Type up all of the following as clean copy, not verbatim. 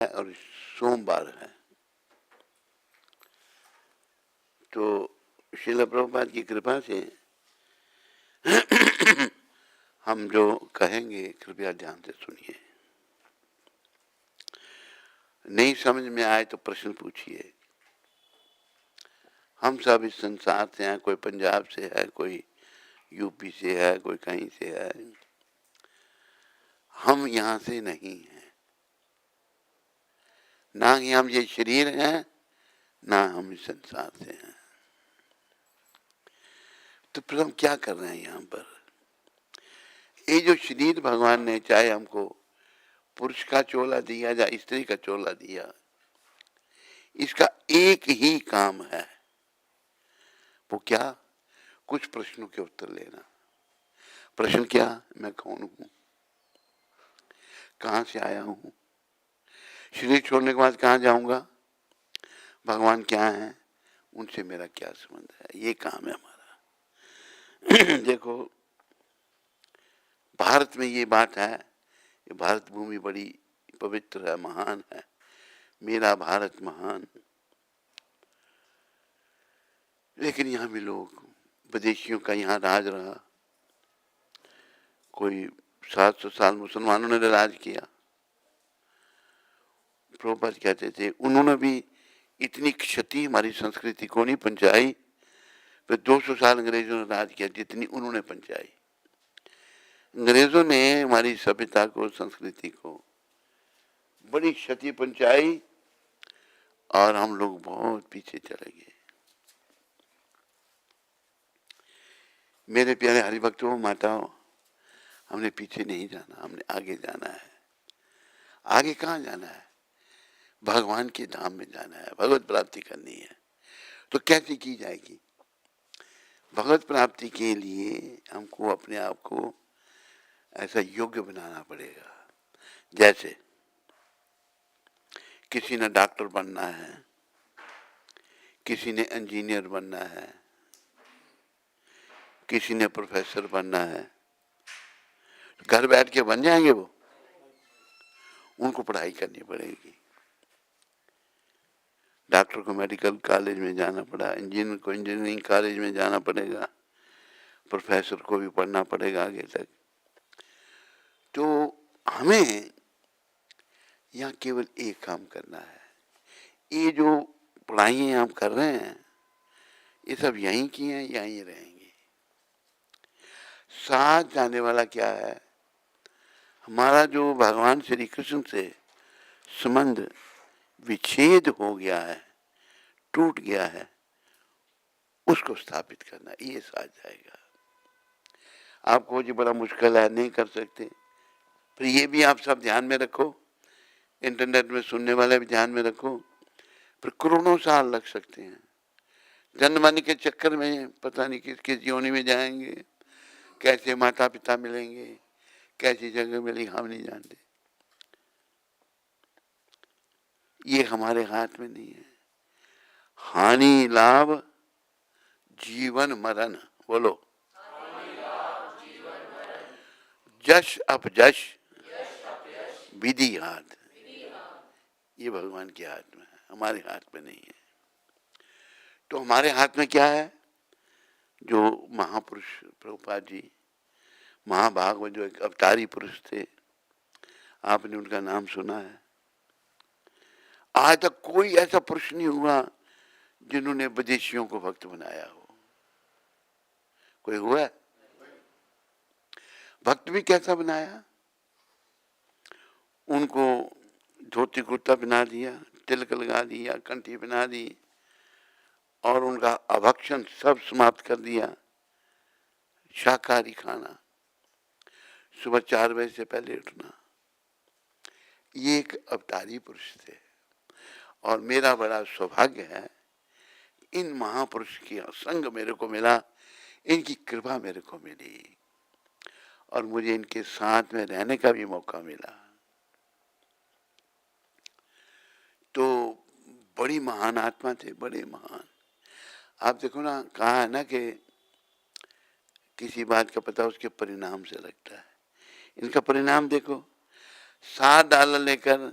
और सोमवार है। तो श्रील प्रभुपाद की कृपा से हम जो कहेंगे कृपया ध्यान से सुनिए। नहीं समझ में आए तो प्रश्न पूछिए। हम सब इस संसार से हैं, कोई पंजाब से है, कोई यूपी से है, कोई कहीं से है। हम यहाँ से नहीं हैं, ना ही हम ये शरीर हैं, ना हम इस संसार से हैं। तो फिर हम क्या कर रहे हैं यहाँ पर? ये जो शरीर भगवान ने चाहे हमको पुरुष का चोला दिया या स्त्री का चोला दिया, इसका एक ही काम है। वो क्या? कुछ प्रश्नों के उत्तर लेना। प्रश्न क्या? मैं कौन हूं, कहां से आया हूं, शरीर छोड़ने के बाद कहां जाऊंगा, भगवान क्या है, उनसे मेरा क्या संबंध है। ये काम है हमारा। देखो, भारत में ये बात है, ये भारत भूमि बड़ी पवित्र है, महान है। मेरा भारत महान। लेकिन यहाँ भी लोग, विदेशियों का यहाँ राज रहा। कोई 700 साल मुसलमानों ने राज किया। प्रभुपाद कहते थे उन्होंने भी इतनी क्षति हमारी संस्कृति को नहीं पहुंचाई, फिर 200 साल अंग्रेजों ने राज किया जितनी उन्होंने पहुंचाई। अंग्रेजों ने हमारी सभ्यता को, संस्कृति को बड़ी क्षति पहुंचाई और हम लोग बहुत पीछे चले गए। मेरे प्यारे हरिभक्तों, माताओं, हमने पीछे नहीं जाना, हमने आगे जाना है। आगे कहाँ जाना है? भगवान के धाम में जाना है, भगवत प्राप्ति करनी है। तो कैसे की जाएगी? भगवत प्राप्ति के लिए हमको अपने आप को ऐसा योग्य बनाना पड़ेगा। जैसे किसी ने डॉक्टर बनना है, किसी ने इंजीनियर बनना है, किसी ने प्रोफेसर बनना है। घर बैठ के बन जाएंगे वो? उनको पढ़ाई करनी पड़ेगी। डॉक्टर को मेडिकल कॉलेज में जाना पड़ा, इंजीनियर को इंजीनियरिंग कॉलेज में जाना पड़ेगा, प्रोफेसर को भी पढ़ना पड़ेगा आगे तक। तो हमें यहाँ केवल एक काम करना है। ये जो पढ़ाइयाँ हम कर रहे हैं, ये सब यहीं की हैं, यहीं रहेंगे। साथ जाने वाला क्या है? हमारा जो भगवान श्री कृष्ण से संबंध विच्छेद हो गया है, टूट गया है, उसको स्थापित करना, ये साथ जाएगा। आपको जो बड़ा मुश्किल है, नहीं कर सकते, फिर ये भी आप सब ध्यान में रखो, इंटरनेट में सुनने वाले भी ध्यान में रखो। फिर करोड़ों साल लग सकते हैं। जन्मने के चक्कर में पता नहीं किस किस योनि में जाएंगे, कैसे माता पिता मिलेंगे, कैसी जगह मिली, हम नहीं जानते। ये हमारे हाथ में नहीं है। हानि लाभ जीवन मरण, बोलो, जश अपजश विधि हाथ। ये भगवान के हाथ में है, हमारे हाथ में नहीं है। तो हमारे हाथ में क्या है? जो महापुरुष प्रभुपाद जी, महाभागवत, जो एक अवतारी पुरुष थे, आपने उनका नाम सुना है। आज तक कोई ऐसा पुरुष नहीं हुआ जिन्होंने विदेशियों को भक्त बनाया हो। कोई हुआ है? भक्त भी कैसा बनाया? उनको धोती कुर्ता बना दिया, तिलक लगा दिया, कंठी बना दी और उनका अभक्षण सब समाप्त कर दिया। शाकाहारी खाना, सुबह 4 बजे से पहले उठना। ये एक अवतारी पुरुष थे। और मेरा बड़ा सौभाग्य है, इन महापुरुष की संग मेरे को मिला, इनकी कृपा मेरे को मिली और मुझे इनके साथ में रहने का भी मौका मिला। तो बड़ी महान आत्मा थे, बड़े महान। आप देखो ना, कहा है ना कि किसी बात का पता उसके परिणाम से लगता है। इनका परिणाम देखो, 7 डॉलर लेकर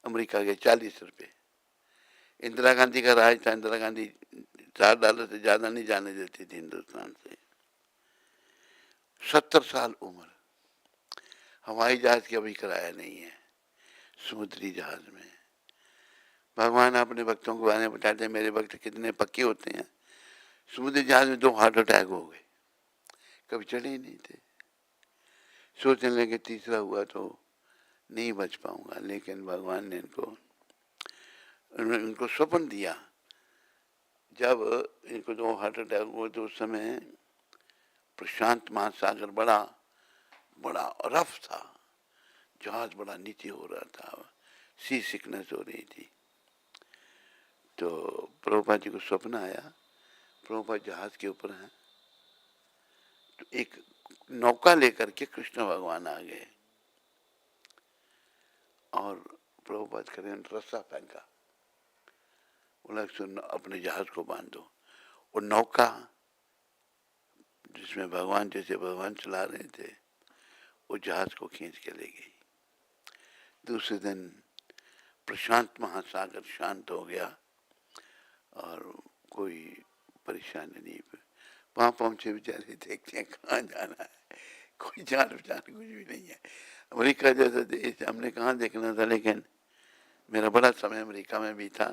अमेरिका के 40 रुपये। इंदिरा गांधी का राज था, इंदिरा गांधी $4 से ज़्यादा नहीं जाने देती थी हिंदुस्तान से। 70 साल उम्र, हवाई जहाज की अभी किराया नहीं है, समुद्री जहाज में। भगवान अपने भक्तों को बारे में बताते हैं, मेरे भक्त कितने पक्के होते हैं। समुद्री जहाज में 2 हार्ट अटैक हो गए, कभी चढ़े ही नहीं थे। सोचने लगे तीसरा हुआ तो नहीं बच पाऊंगा, लेकिन भगवान ने इनको स्वप्न दिया। जब इनको 2 हार्ट अटैक हुए तो उस समय प्रशांत महासागर बड़ा बड़ा रफ था, जहाज बड़ा नीचे हो रहा था, सी सिकनेस हो रही थी। तो प्रभुपाद जी को स्वप्न आया, प्रभुपाद जहाज के ऊपर हैं, तो एक नौका लेकर के कृष्ण भगवान आ गए और प्रभुपाद करें रस्सा फेंका, बोला सुन अपने जहाज को बांध दो। और नौका जिसमें भगवान जैसे भगवान चला रहे थे, वो जहाज को खींच के ले गई। दूसरे दिन प्रशांत महासागर शांत हो गया और कोई परेशानी नहीं। वहां पहुंचे बेचारे, देखते हैं कहाँ जाना है, कोई जान पहचान कुछ भी नहीं है। अमेरिका जैसा देश हमने कहाँ देखना था, लेकिन मेरा बड़ा समय अमेरिका में भी था,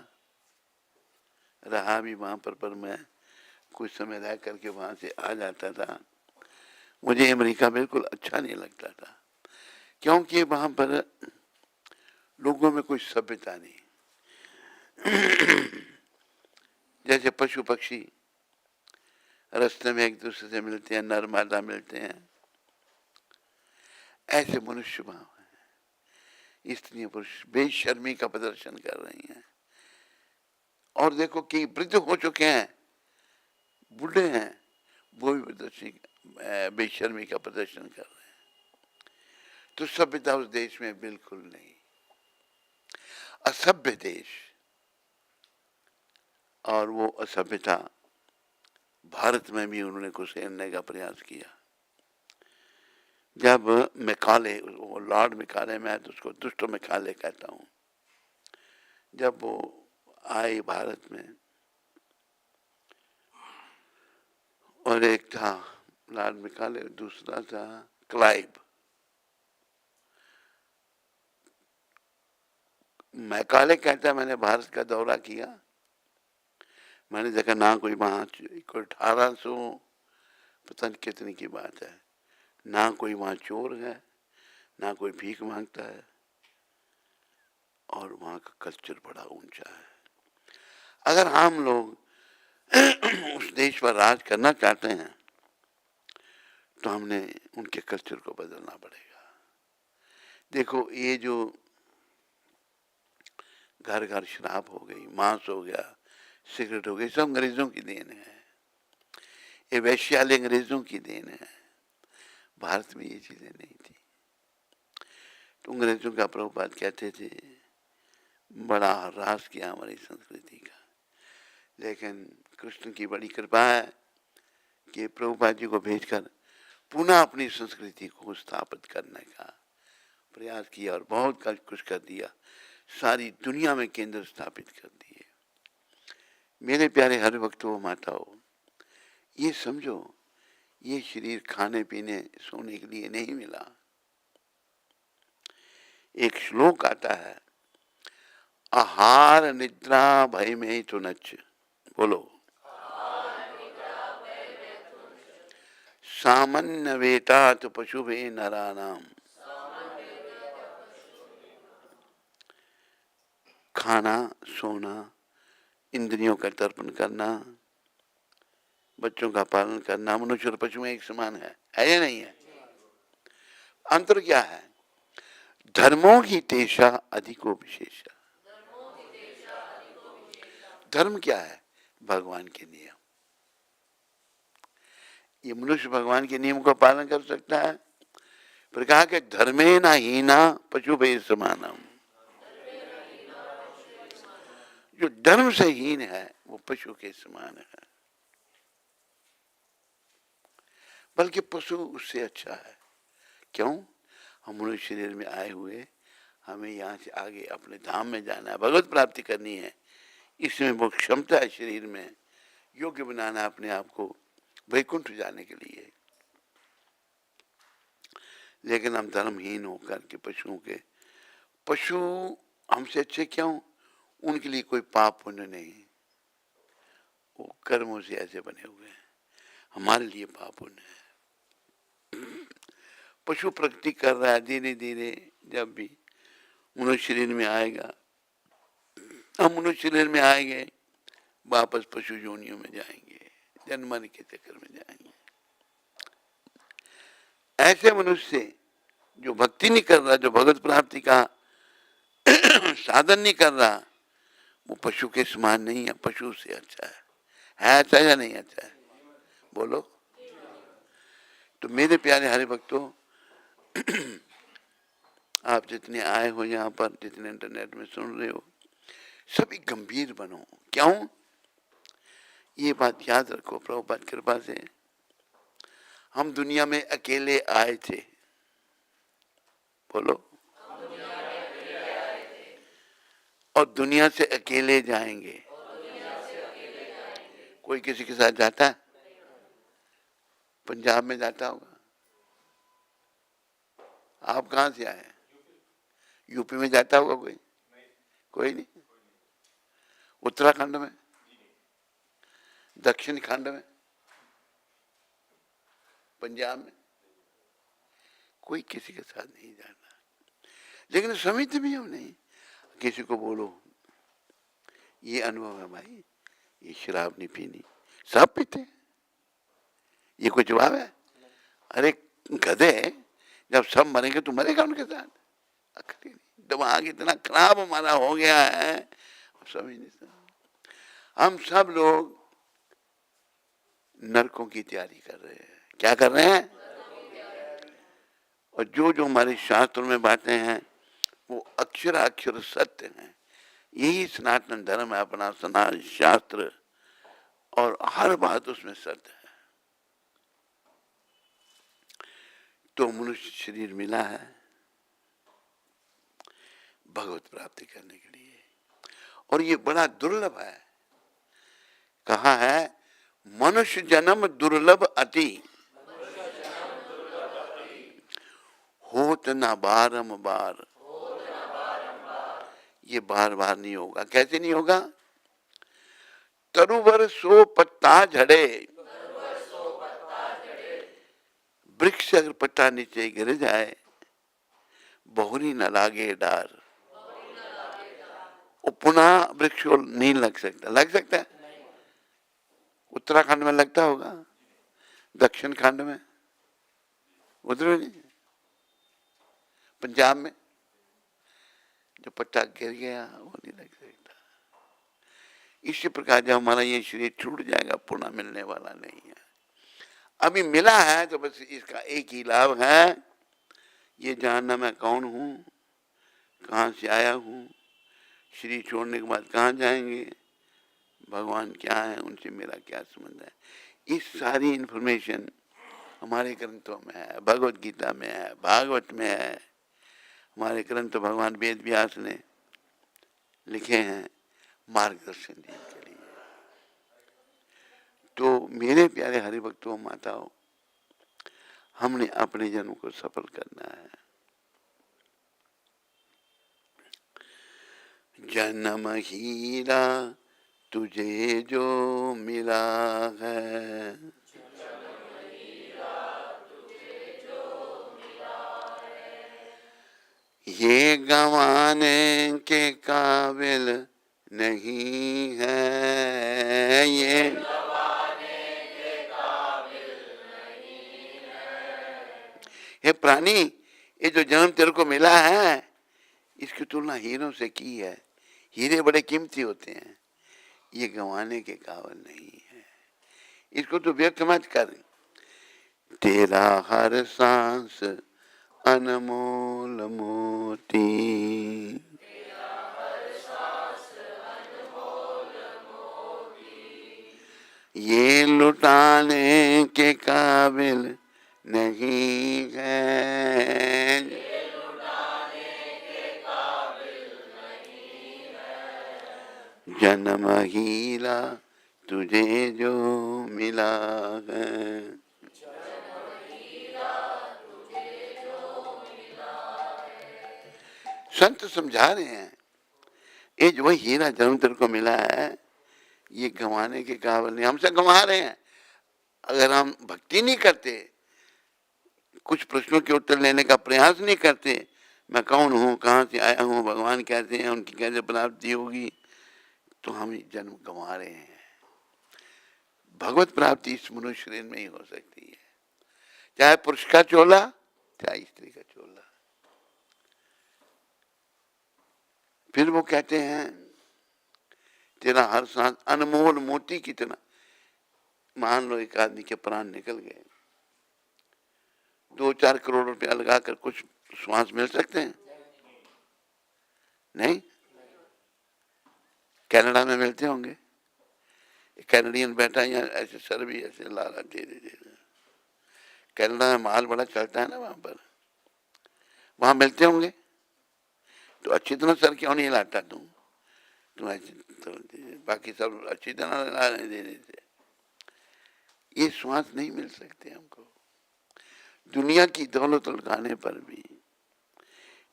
रहा भी वहाँ पर मैं कुछ समय रह करके वहाँ से आ जाता था। मुझे अमेरिका बिल्कुल अच्छा नहीं लगता था, क्योंकि वहाँ पर लोगों में कोई सभ्यता नहीं। जैसे पशु पक्षी रास्ते में एक दूसरे से मिलते हैं, नर मादा मिलते हैं, ऐसे मनुष्य वहां है। स्त्रियां पुरुष बेशर्मी का प्रदर्शन कर रही हैं। और देखो कि वृद्ध हो चुके हैं, बूढ़े हैं, वो भी बेशर्मी का प्रदर्शन कर रहे हैं। तो सभ्यता उस देश में बिल्कुल नहीं, असभ्य देश। और वो असभ्यता भारत में भी उन्होंने कुचलने का प्रयास किया। जब मैकाले, वो लॉर्ड मैकाले, मैं तो उसको दुष्ट मैकाले कहता हूँ, जब वो आए भारत में, और एक था लॉर्ड मैकाले, दूसरा था क्लाइव। मैकाले कहता है मैंने भारत का दौरा किया, मैंने देखा ना कोई वहाँ, कोई 1800 पता नहीं कितने की बात है, ना कोई वहाँ चोर है, ना कोई भीख मांगता है, और वहाँ का कल्चर बड़ा ऊंचा है। अगर हम लोग उस देश पर राज करना चाहते हैं तो हमने उनके कल्चर को बदलना पड़ेगा। देखो ये जो घर घर शराब हो गई, मांस हो गया, सिगरेट हो गई, सब अंग्रेजों की देन है। ये वैश्यालय अंग्रेजों की देन है, भारत में ये चीजें नहीं थी। तो अंग्रेजों का प्रभुपाद कहते थे बड़ा ह्रास किया हमारी संस्कृति का, लेकिन कृष्ण की बड़ी कृपा है कि प्रभुपाद जी को भेजकर पुनः अपनी संस्कृति को स्थापित करने का प्रयास किया और बहुत कुछ कर दिया, सारी दुनिया में केंद्र स्थापित कर दिए। मेरे प्यारे हर वक्त वो माताओं, ये समझो ये शरीर खाने पीने सोने के लिए नहीं मिला। एक श्लोक आता है, आहार निद्रा भय में तो नच, बोलो सामान्य वेता तो पशु भे नरानाम। खाना, सोना, इंद्रियों का तर्पण करना, बच्चों का पालन करना, मनुष्य और पशु में एक समान है या नहीं है? अंतर क्या है? धर्मों की तेषा अधिको विशेषा। धर्म क्या है? भगवान के नियम। ये मनुष्य भगवान के नियम का पालन कर सकता है, पर कहा कि धर्मे ना हीना पशु भय समानम। जो धर्म से हीन है वो पशु के समान है, बल्कि पशु उससे अच्छा है। क्यों? हम मनुष्य शरीर में आए हुए हमें यहाँ से आगे अपने धाम में जाना है, भगवत प्राप्ति करनी है। इसमें वो क्षमता है शरीर में, योग्य बनाना अपने आप को वैकुंठ जाने के लिए। लेकिन हम धर्महीन होकर के पशुओं के, पशु हमसे अच्छे क्यों? उनके लिए कोई पाप पुण्य नहीं, वो कर्मों से ऐसे बने हुए हैं। हमारे लिए पाप पुण्य है। पशु प्रगति कर रहा है धीरे धीरे, जब भी मनुष्य शरीर में आएगा, हम मनुष्य शरीर में आएंगे, वापस पशु योनियों में जाएंगे, जन्म मरण के चक्कर में जाएंगे। ऐसे मनुष्य जो भक्ति नहीं कर रहा, जो भगवत प्राप्ति का साधन नहीं कर रहा, वो पशु के समान नहीं है, पशु से अच्छा है अच्छा या नहीं अच्छा है? बोलो। तो मेरे प्यारे हरि भक्तों, आप जितने आए हो यहाँ पर, जितने इंटरनेट में सुन रहे हो, सभी गंभीर बनो। क्यों? ये बात याद रखो, प्रभुपाद कृपा से हम दुनिया में अकेले आए थे। बोलो। और दुनिया से अकेले जाएंगे। कोई किसी के साथ जाता है? पंजाब में जाता होगा। आप कहाँ से आए? यूपी में जाता होगा कोई? कोई नहीं। उत्तराखंड में, दक्षिण खंड में, पंजाब में, कोई किसी के साथ नहीं जाना। लेकिन समिति भी हम नहीं, किसी को बोलो ये अनुभव है भाई, ये शराब नहीं पीनी, सब पीते हैं, ये कोई जवाब है? अरे गधे, जब सब मरेंगे तो मरेगा उनके साथ? दिमाग इतना खराब हमारा हो गया है, समझ नहीं सकते। हम सब लोग नरकों की तैयारी कर रहे हैं। क्या कर रहे हैं? और जो जो हमारे शास्त्रों में बातें हैं वो अक्षर अक्षर सत्य हैं। यही सनातन धर्म है, अपना सनातन शास्त्र, और हर बात उसमें सत्य है। तो मनुष्य शरीर मिला है भगवत प्राप्ति करने के लिए, और ये बड़ा दुर्लभ है। कहा है, मनुष्य जन्म दुर्लभ अति, होत न बारंबार। ये बार बार नहीं होगा। कैसे नहीं होगा? तरुवर सो पत्ता झड़े, वृक्ष अगर पत्ता नीचे गिर जाए, बहुरी न लागे डार। वो पुनः वृक्ष नहीं लग सकता। लग सकता है? उत्तराखंड में लगता होगा, दक्षिण खंड में, उधर नहीं, पंजाब में जो पत्ता गिर गया वो नहीं लग सकता। इसी प्रकार जब हमारा ये शरीर छूट जाएगा, पुनः मिलने वाला नहीं है। अभी मिला है तो बस इसका एक ही लाभ है, ये जानना मैं कौन हूँ, कहाँ से आया हूँ, शरीर छोड़ने के बाद कहाँ जाएंगे, भगवान क्या है, उनसे मेरा क्या संबंध है। इस सारी इन्फॉर्मेशन हमारे ग्रंथों में है, भगवत गीता में है, भागवत में है। हमारे ग्रंथ भगवान वेद व्यास ने लिखे हैं मार्गदर्शन देने के लिए। तो मेरे प्यारे हरिभक्तों, माताओं, हमने अपने जन्म को सफल करना है। जन्म हीरा तुझे जो मिला है, ये गंवाने के काबिल नहीं है, ये हे प्राणी, ये जो जन्म तेरे को मिला है, इसकी तुलना हीरों से की है। हीरे बड़े कीमती होते हैं, ये गंवाने के काबिल नहीं है। इसको तो व्यक्त मत कर। तेरा हर सांस अनमोल मोती, ये लुटाने के काबिल नहीं है, जन्म हीरा तुझे जो मिला है। संत समझा रहे हैं, ये जो हीरा जन्म तेरे को मिला है, ये गंवाने के काबिल नहीं, हमसे गंवा रहे हैं। अगर हम भक्ति नहीं करते, कुछ प्रश्नों के उत्तर लेने का प्रयास नहीं करते, मैं कौन हूँ, कहाँ से आया हूँ, भगवान कैसे हैं, उनकी कैसे प्राप्ति होगी, तो हम जन्म गंवा रहे हैं। भगवत प्राप्ति इस मनुष्य शरीर में ही हो सकती है, चाहे पुरुष का चोला चाहे स्त्री का चोला। फिर वो कहते हैं तेरा हर सांस अनमोल मोती की तरह। मान लो एक आदमी के प्राण निकल गए, 2-4 करोड़ रुपया लगाकर कुछ श्वास मिल सकते हैं? नहीं। कनाडा में मिलते होंगे, कैनेडियन बैठा यहाँ ऐसे सर भी ऐसे ला रहा धीरे धीरे। कनाडा में माल बड़ा चलता है ना, वहां पर, वहां मिलते होंगे। तो अच्छी तरह सर क्यों नहीं लाता तुम ऐसे तो, बाकी सब अच्छी तरह ला रहे धीरे से। ये श्वास नहीं मिल सकते हमको दुनिया की दौलत लुटाने पर भी।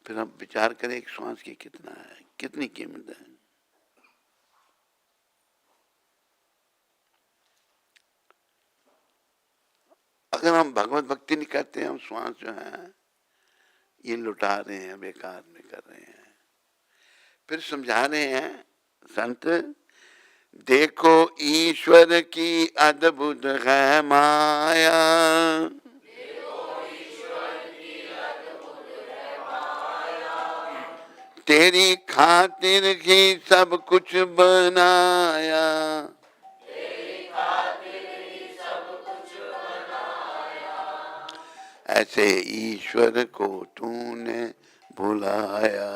फिर हम विचार करें एक श्वास की कितना है, कितनी कीमत है। अगर हम भगवत भक्ति नहीं करते, हम श्वास जो है ये लुटा रहे हैं, बेकार में कर रहे हैं। फिर समझा रहे हैं संत, देखो ईश्वर की अद्भुत है माया, तेरी खातिर ही सब कुछ बनाया, ऐसे ईश्वर को तूने भुलाया।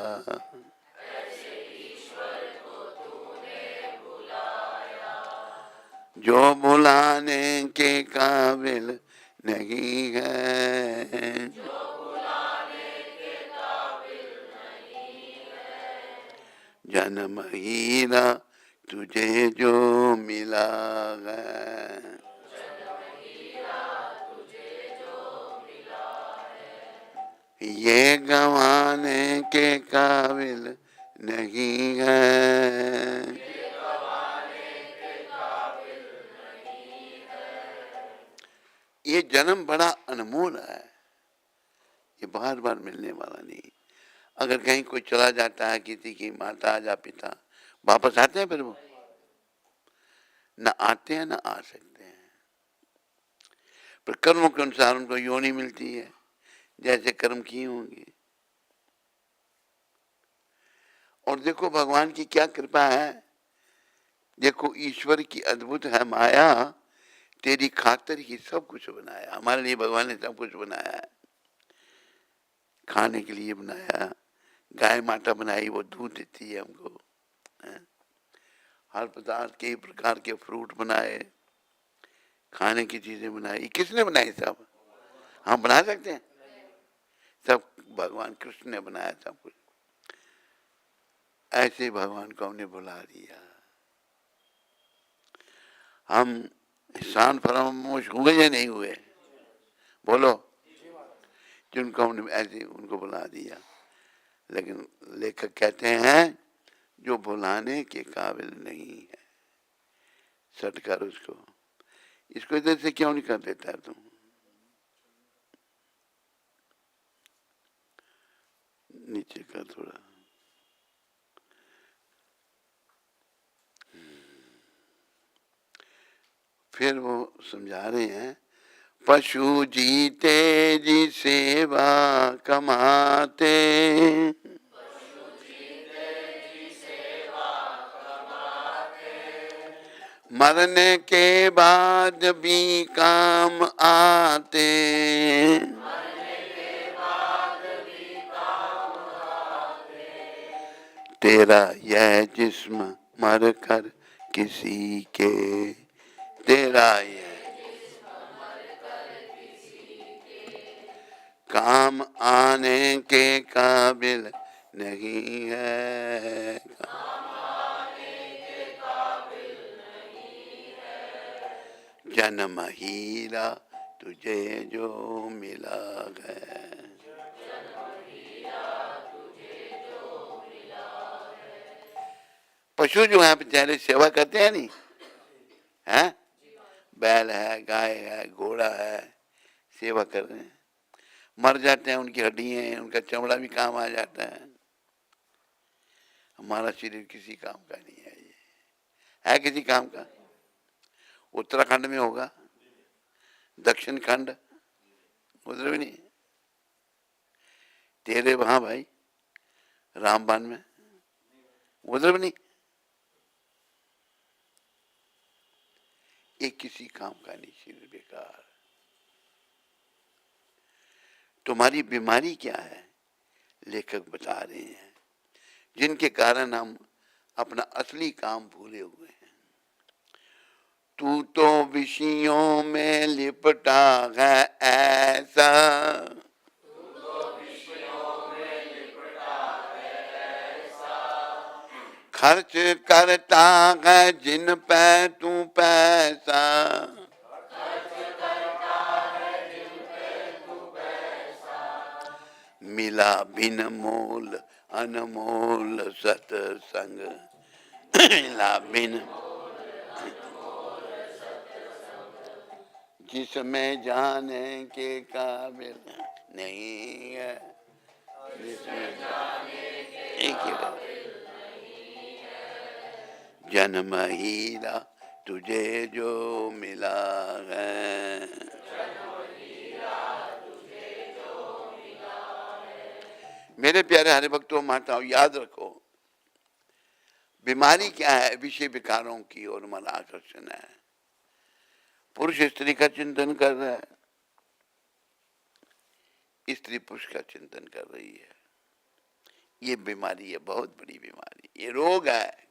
जो भुलाने के काबिल नहीं है, जन्म हीरा तुझे जो मिला है। ये गंवाने के काबिल नहीं है। ये जन्म बड़ा अनमोल है, ये बार बार मिलने वाला नहीं। अगर कहीं कोई चला जाता है, किसी की माता या पिता, वापस आते हैं? फिर वो न आते हैं न आ सकते हैं। पर कर्मों के अनुसार उनको योनि मिलती है, जैसे कर्म किए होंगे। और देखो भगवान की क्या कृपा है, देखो ईश्वर की अद्भुत है माया, तेरी खातिर ही सब कुछ बनाया। हमारे लिए भगवान ने सब कुछ बनाया है, खाने के लिए बनाया, गाय माता बनाई, वो दूध देती है हमको, हर पदार्थ के प्रकार के फ्रूट बनाए, खाने की चीजें बनाई। किसने बनाई? सब हम बना सकते हैं? सब भगवान कृष्ण ने बनाया सब कुछ। ऐसे भगवान को हमने भुला दिया। हम इंसान फरामोश हुए या नहीं हुए? बोलो। जिनको हमने ऐसे उनको भुला दिया। लेकिन लेखक कहते हैं जो भुलाने के काबिल नहीं है, सटकर उसको, इसको इधर से क्यों नहीं कर देता तुम? नीचे का थोड़ा। फिर वो समझा रहे हैं, पशु जीते जी सेवा कमाते, मरने के बाद भी काम आते, तेरा यह जिस्म मर कर किसी के, तेरा यह काम आने के काबिल नहीं है। जन्म हीरा तुझे जो मिला है। पशु जो है बेचारे सेवा करते हैं नहीं है, बैल है, गाय है, घोड़ा है, सेवा कर रहे हैं, मर जाते हैं, उनकी हड्डियां हैं, उनका चमड़ा भी काम आ जाता है। हमारा शरीर किसी काम का नहीं है, ये है किसी काम का? उत्तराखंड में होगा, दक्षिण खंड उधर भी नहीं, तेरे वहां भाई रामबान में उधर भी नहीं, ये किसी काम का नहीं, शरीर बेकार। तुम्हारी बीमारी क्या है? लेखक बता रहे हैं, जिनके कारण हम अपना असली काम भूले हुए हैं। तू तो विषयों में लिपटा है ऐसा, खर्च करता है जिन पे तू पैसा, मिला बिन मोल अनमोल सत्संग, मिला बिन जिसमें जाने के काबिल नहीं है, जिसमें एक ही जन्म हीरा तुझे जो मिला है। मेरे प्यारे हरि भक्तों माताओं, याद रखो, बीमारी क्या है? विषय विकारों की ओर मन आकर्षण है। पुरुष स्त्री का चिंतन कर रहा है, स्त्री पुरुष का चिंतन कर रही है। ये बीमारी है, बहुत बड़ी बीमारी, ये रोग है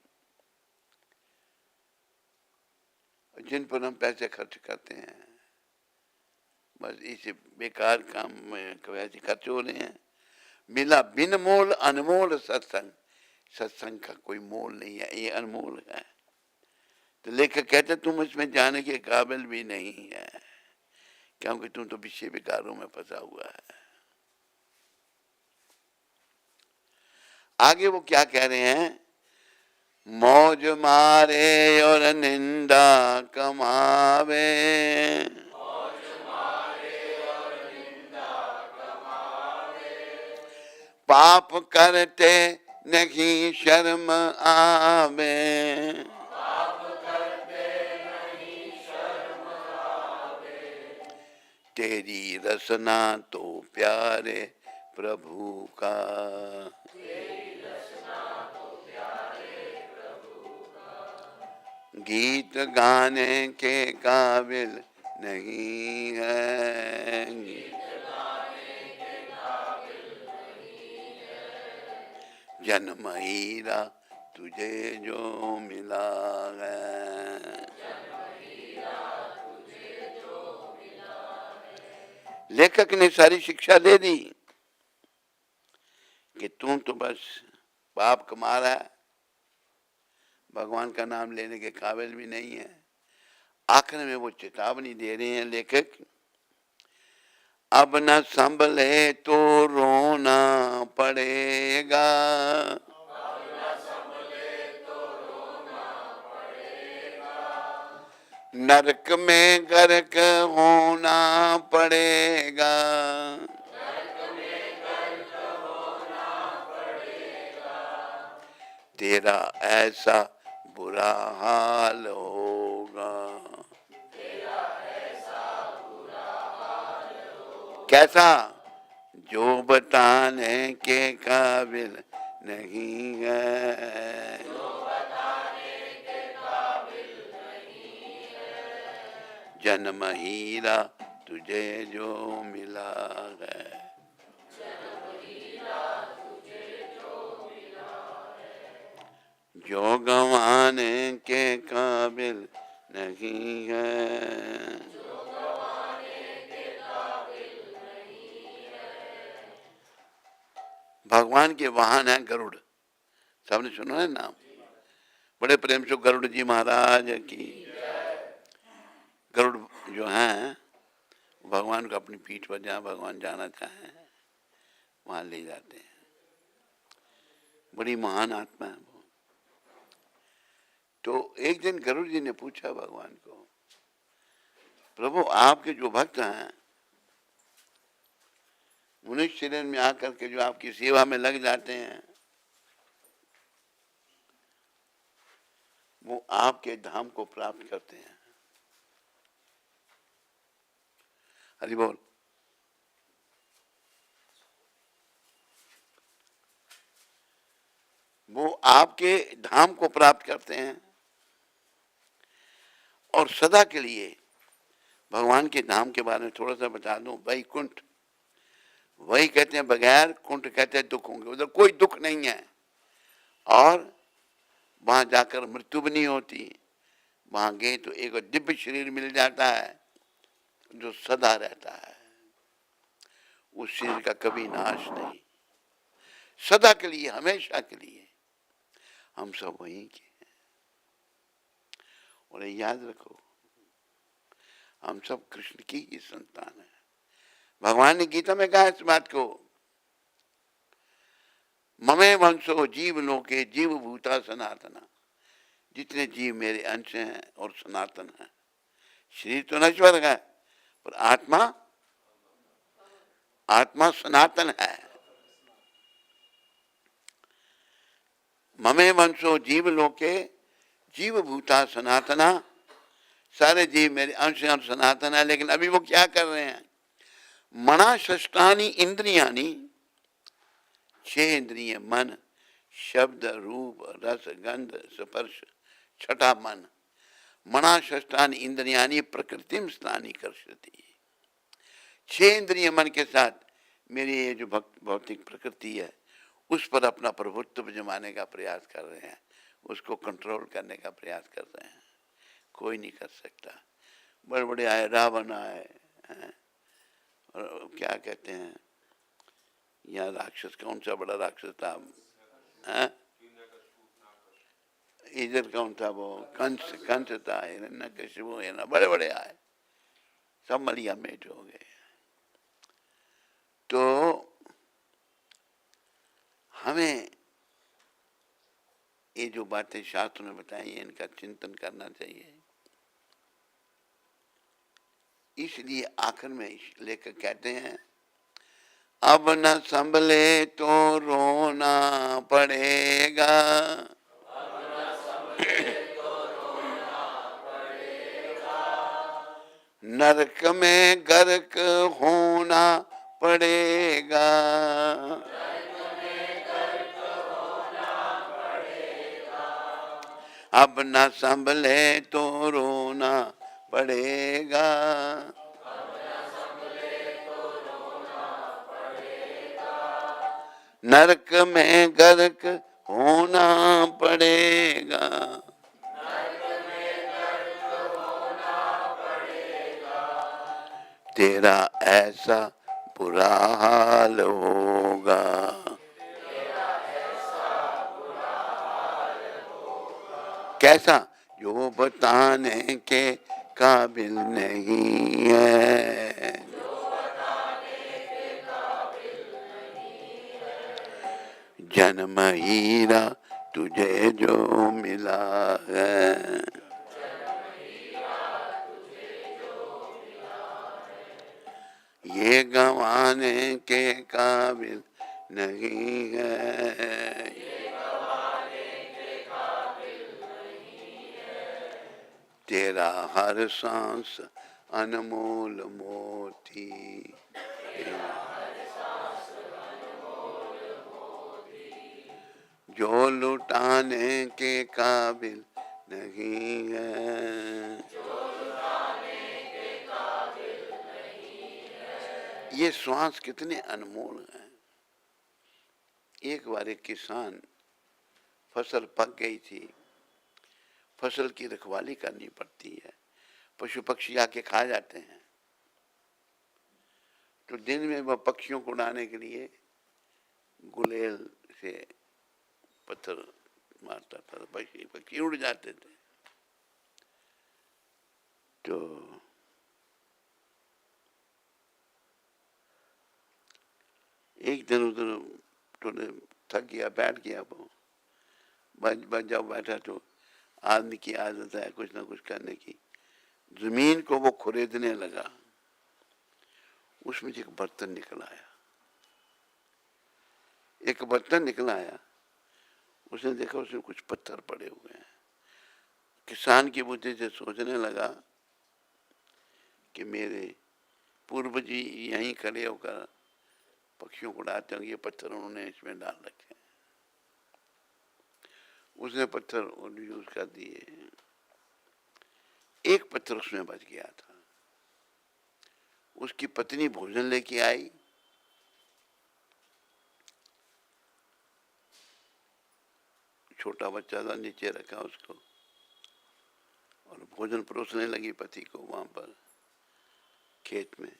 जिन पर हम पैसे खर्च करते हैं। बस इसे बेकार काम में वैसे खर्च हो रहे हैं। मिला बिन मोल अनमोल सत्संग, सत्संग का कोई मोल नहीं है, ये अनमोल है। तो लेखक कहते तुम इसमें जाने के काबिल भी नहीं है, क्योंकि तुम तो विषय विकारों में फंसा हुआ है। आगे वो क्या कह रहे हैं? मौज मारे और निंदा कमावे, पाप करते नहीं शर्म आवे, तेरी रसना तो प्यारे प्रभु का, गीत गाने के काबिल नहीं है, जन्म हीरा तुझे जो मिला है। लेखक ने सारी शिक्षा दे दी कि तू तो बस पाप कमा रहा है, भगवान का नाम लेने के काबिल भी नहीं है। आखिर में वो चेतावनी दे रहे हैं लेखक, अब न संभले तो रोना पड़ेगा, नरक में गर्क होना पड़ेगा, तेरा ऐसा बुरा हाल होगा। कैसा? जो बताने के काबिल नहीं है, जन्म हीरा तुझे जो मिला है। जो गंवाने के काबिल नहीं है, भगवान के वाहन है गरुड़, सबने सुना है नाम, बड़े प्रेम से गरुड़ जी महाराज की। गरुड़ जो हैं भगवान को अपनी पीठ पर जहाँ भगवान जाना चाहें वहाँ ले जाते हैं। बड़ी महान आत्मा है वो। तो एक दिन गरुड़ जी ने पूछा भगवान को, प्रभु आपके जो भक्त हैं मनुष्य शरीर में आकर के जो आपकी सेवा में लग जाते हैं वो आपके धाम को प्राप्त करते हैं। हरि बोल। वो आपके धाम को प्राप्त करते हैं और सदा के लिए। भगवान के धाम के बारे में थोड़ा सा बता दूं, वैकुंठ, वही कहते हैं बगैर, कुंठ कहते हैं दुख होंगे, उधर कोई दुख नहीं है और वहां जाकर मृत्यु भी नहीं होती। वहां गए तो एक दिव्य शरीर मिल जाता है जो सदा रहता है, उस शरीर का कभी नाश नहीं, सदा के लिए, हमेशा के लिए। हम सब वहीं के हैं और याद रखो हम सब कृष्ण की ही संतान है। भगवान ने गीता में कहा इस बात को, ममे वंशो जीव लोके जीव भूता सनातना। जितने जीव मेरे अंश हैं और सनातन हैं। शरीर तो नश्वर है पर आत्मा सनातन है। ममे वंशो जीव लोके जीव भूता सनातना। सारे जीव मेरे अंश और सनातन है। लेकिन अभी वो क्या कर रहे हैं, मना षष्ठानी इंद्रियानी, 6 इंद्रिय, मन, शब्द, रूप, रस, गंध, स्पर्श, छठा मन। मना षष्ठानी इंद्रियानी प्रकृतिम स्थानी कर्षति। 6 इंद्रिय मन के साथ मेरी ये जो भौतिक प्रकृति है उस पर अपना प्रभुत्व जमाने का प्रयास कर रहे हैं, उसको कंट्रोल करने का प्रयास कर रहे हैं। कोई नहीं कर सकता। बड़े बड़े आए, रावण आए हैं, और क्या कहते हैं यहाँ राक्षस, कौन सा बड़ा राक्षस था है? इधर कौन था वो, कंस था, हिरण्यकशिपु, है ना, बड़े बड़े आए, सब मलिया मेट हो गए। तो हमें ये जो बातें शास्त्र में बताई है इनका चिंतन करना चाहिए। इसलिए आखिर में लेकर कहते हैं, अब न संभले तो रोना पड़ेगा, नरक में गर्क होना पड़ेगा। अब न संभले तो रोना पड़ेगा, नरक में गर्क होना पड़ेगा। तेरा ऐसा बुरा हाल होगा। कैसा, जो बताने के काबिल नहीं है। जन्म हीरा तुझे जो मिला है, ये गंवाने के काबिल नहीं है। तेरा हर सांस अनमोल मोती, जो लुटाने के काबिल नहीं है। ये श्वास कितने अनमोल हैं। एक बार एक किसान, फसल पक गई थी, फसल की रखवाली करनी पड़ती है, पशु पक्षी आके खा जाते हैं। तो दिन में वह पक्षियों को उड़ाने के लिए गुलेल से पत्थर मारता था, पक्षी उड़ जाते थे। तो एक दिन उधर थोड़े थक गया, बैठ गया वो, बस जब बैठा तो आदमी की आदत है कुछ ना कुछ करने की, जमीन को वो खुरेदने लगा। उसमें से एक बर्तन निकल आया, एक बर्तन निकल आया। उसने देखा उसमें कुछ पत्थर पड़े हुए हैं। किसान की बुद्धि से सोचने लगा कि मेरे पूर्व जी यहीं खड़े होकर पक्षियों को उड़ाते होंगे, ये पत्थर उन्होंने इसमें डाल रखे हैं। उसने पत्थर यूज कर दिए। एक पत्थर उसमें बच गया था। उसकी पत्नी भोजन लेके आई, छोटा बच्चा था, नीचे रखा उसको और भोजन परोसने लगी पति को वहां पर खेत में।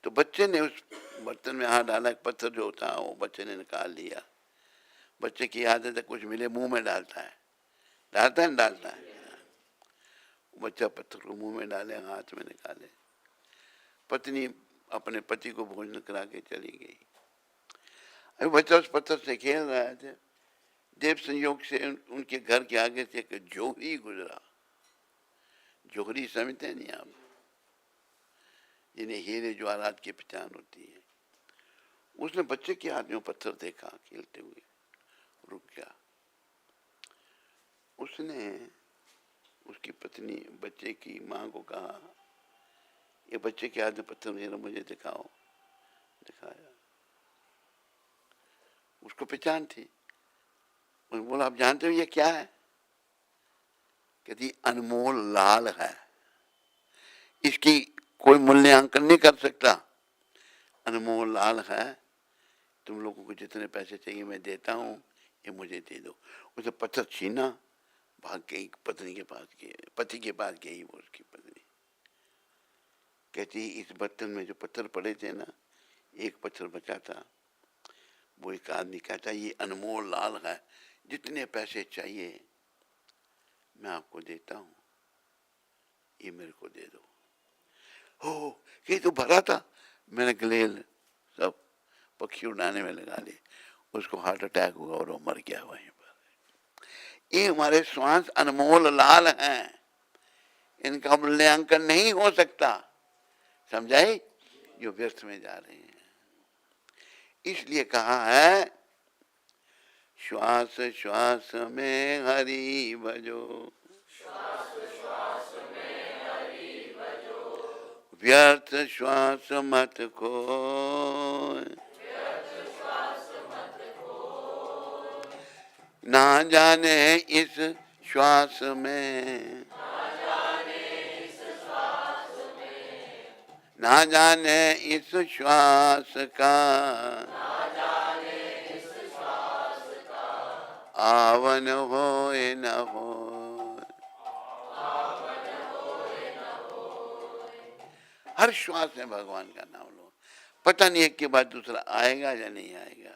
तो बच्चे ने उस बर्तन में हाथ डाला, पत्थर जो था वो बच्चे ने निकाल लिया। बच्चे की आदत है कुछ मिले मुंह में डालता है, डालता है, डालता है। बच्चा पत्थर को मुंह में डाले, हाथ में निकाले। पत्नी अपने पति को भोजन करा के चली गई। अभी बच्चा उस पत्थर से खेल रहा था। देव संयोग से उनके घर के आगे से एक जोहरी गुजरा। जोहरी समझते हैं नहीं आप, जिन्हें हीरे जवाहरात की पहचान होती है। उसने बच्चे के हाथ में पत्थर देखा खेलते हुए, रुक गया। उसने उसकी पत्नी बच्चे की माँ को कहा, ये बच्चे के हाथ में पत्थर मेरा मुझे दिखाओ। दिखाया, उसको पहचान थी। उसने बोला आप जानते हो ये क्या है? कहती अनमोल लाल है, इसकी कोई मूल्यांकन नहीं कर सकता। अनमोल लाल है, तुम लोगों को जितने पैसे चाहिए मैं देता हूँ, ये मुझे दे दो। उसे पत्थर छीना, भाग गई पत्नी के पास गई, पति के पास गई वो उसकी पत्नी। कहती इस बर्तन में जो पत्थर पड़े थे ना, एक पत्थर बचा था। वो एक आदमी कहता ये अनमोल लाल है, जितने पैसे चाहिए मैं आपको देता हूँ, ये मेरे को दे दो। हो ये तो भरा था। मैंने गलेल सब पक्षी उड़ाने में लगा लिए। उसको हार्ट अटैक हुआ और वो मर गया वहीं पर। ये हमारे श्वास अनमोल लाल हैं, इनका मूल्यांकन नहीं हो सकता। समझाई? जो व्यर्थ में जा रहे हैं। इसलिए कहा है श्वास श्वास में हरि भजो, व्यर्थ श्वास मत खो, ना जाने इस श्वास में, ना जाने इस श्वास का, आवन होए न हो। हर श्वास में भगवान का नाम लो, पता नहीं एक के बाद दूसरा आएगा या नहीं आएगा।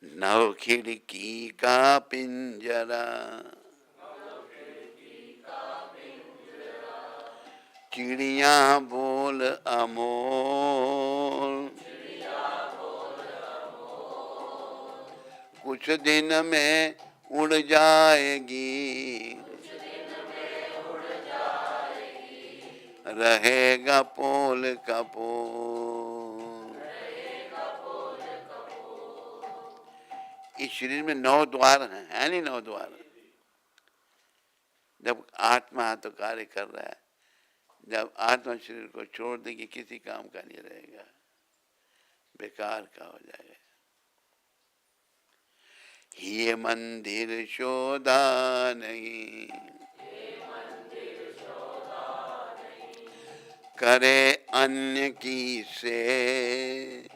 नव खिड़की का पिंजरा, चिड़िया बोल अमोल, कुछ दिन में उड़ जाएगी, रहेगा पोल का पोल। इस शरीर में 9 द्वार हैं, है नहीं 9 द्वार? जब आत्मा तो कार्य कर रहा है, जब आत्मा शरीर को छोड़ देगी किसी काम का नहीं रहेगा, बेकार का हो जाएगा। ये मंदिर शोधा नहीं, करे अन्य की से,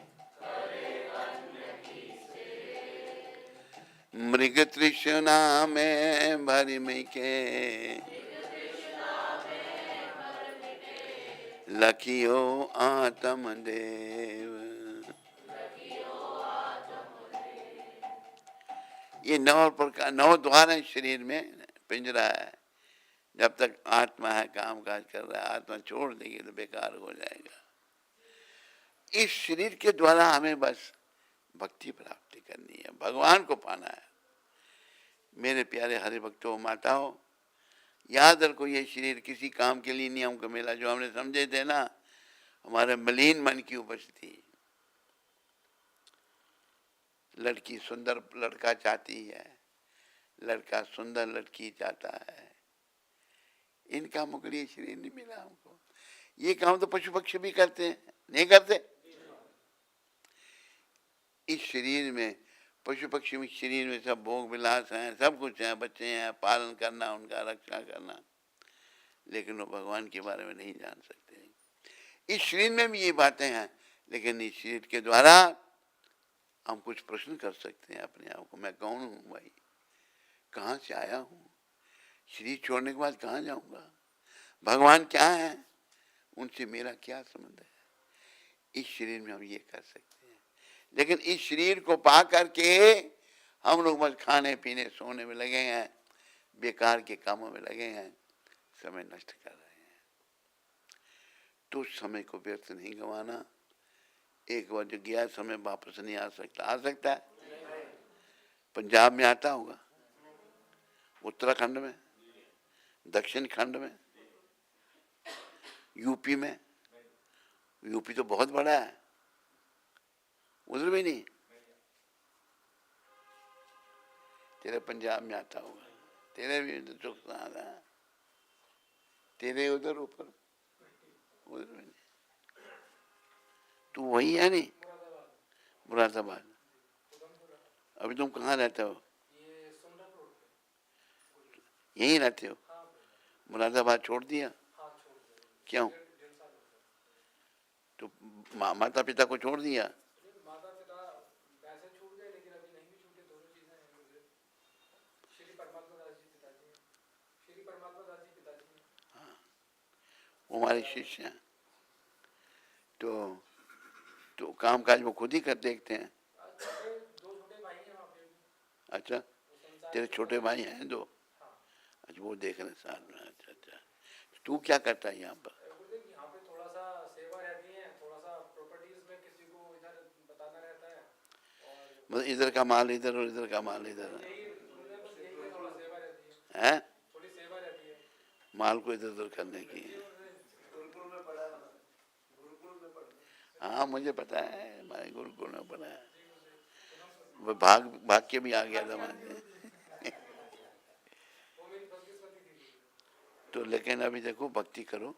मृग तृष्णा में भर के, लखियो आत्म देव। ये 9 प्रकार 9 द्वार है शरीर में, पिंजरा है। जब तक आत्मा है काम काज कर रहा है, आत्मा छोड़ देगी तो बेकार हो जाएगा। इस शरीर के द्वारा हमें बस भक्ति प्राप्ति करनी है, भगवान को पाना है। मेरे प्यारे हरि भक्तों, माताओं, याद रखो ये शरीर किसी काम के लिए नहीं हमको मिला। जो हमने समझे थे ना, हमारे मलिन मन की उपस्थिति। लड़की सुंदर लड़का चाहती है, लड़का सुंदर लड़की चाहता है। इन कामों के लिए शरीर नहीं मिला हमको। ये काम तो पशु पक्षी भी करते हैं, नहीं करते? इस शरीर में, पशु पक्षी में शरीर में सब भोग विलास हैं, सब कुछ है, बच्चे हैं, पालन करना, उनका रक्षा करना, लेकिन वो भगवान के बारे में नहीं जान सकते। इस शरीर में भी ये बातें हैं, लेकिन इस शरीर के द्वारा हम कुछ प्रश्न कर सकते हैं अपने आप को। मैं कौन हूँ भाई, कहाँ से आया हूँ, शरीर छोड़ने के बाद कहाँ जाऊँगा, भगवान क्या है, उनसे मेरा क्या संबंध है। इस शरीर में हम ये कर सकते हैं। लेकिन इस शरीर को पा करके हम लोग बस खाने पीने सोने में लगे हैं, बेकार के कामों में लगे हैं, समय नष्ट कर रहे हैं। तो समय को व्यर्थ नहीं गंवाना। एक बार जो गया समय वापस नहीं आ सकता। आ सकता है? पंजाब में आता होगा, उत्तराखंड में, दक्षिण खंड में, यूपी में। यूपी तो बहुत बड़ा है, उधर भी नहीं। तेरे पंजाब में आता होगा, तेरे भी सुख आता है, तेरे उधर ऊपर, उधर भी नहीं। तू वही है नहीं? मुरादाबाद। अभी तुम कहाँ रहते हो? यहीं रहते हो? मुरादाबाद छोड़ दिया? क्यों? तो माता पिता को छोड़ दिया? माता पिता वैसे छूट गए, लेकिन अभी नहीं भी छूटे। दोनों चीजें हैं मुझे। श्री परमात्मा दास जी पिताजी हैं, श्री परमात्मा दास जी पिताजी हैं। हाँ, वो हमारे शिष्य हैं। तो काम काज वो खुद ही कर देखते हैं। दो छोटे भाई हैं वहाँ पे। अच्छा, तेरे छोटे भाई हैं दो? अच्छा, वो देख रहे साथ में। अच्छा अच्छा, तू क्या करता है यहाँ पर? यहाँ पे थोड़ा सा सेवा रहती है, थोड़ा सा प्रॉपर्टीज में किसी को इधर बताना रहता है, और मतलब इधर का माल इधर और इधर का माल इधर थोड़ा सेवा रहती है, थोड़ी सेवा रहती है माल को इधर उधर करने की। हाँ, मुझे पता है, हमारे गुरुकुल में पढ़ा है। वो भाग के भी आ गया था वहां से। तो लेकिन अभी देखो, भक्ति करो,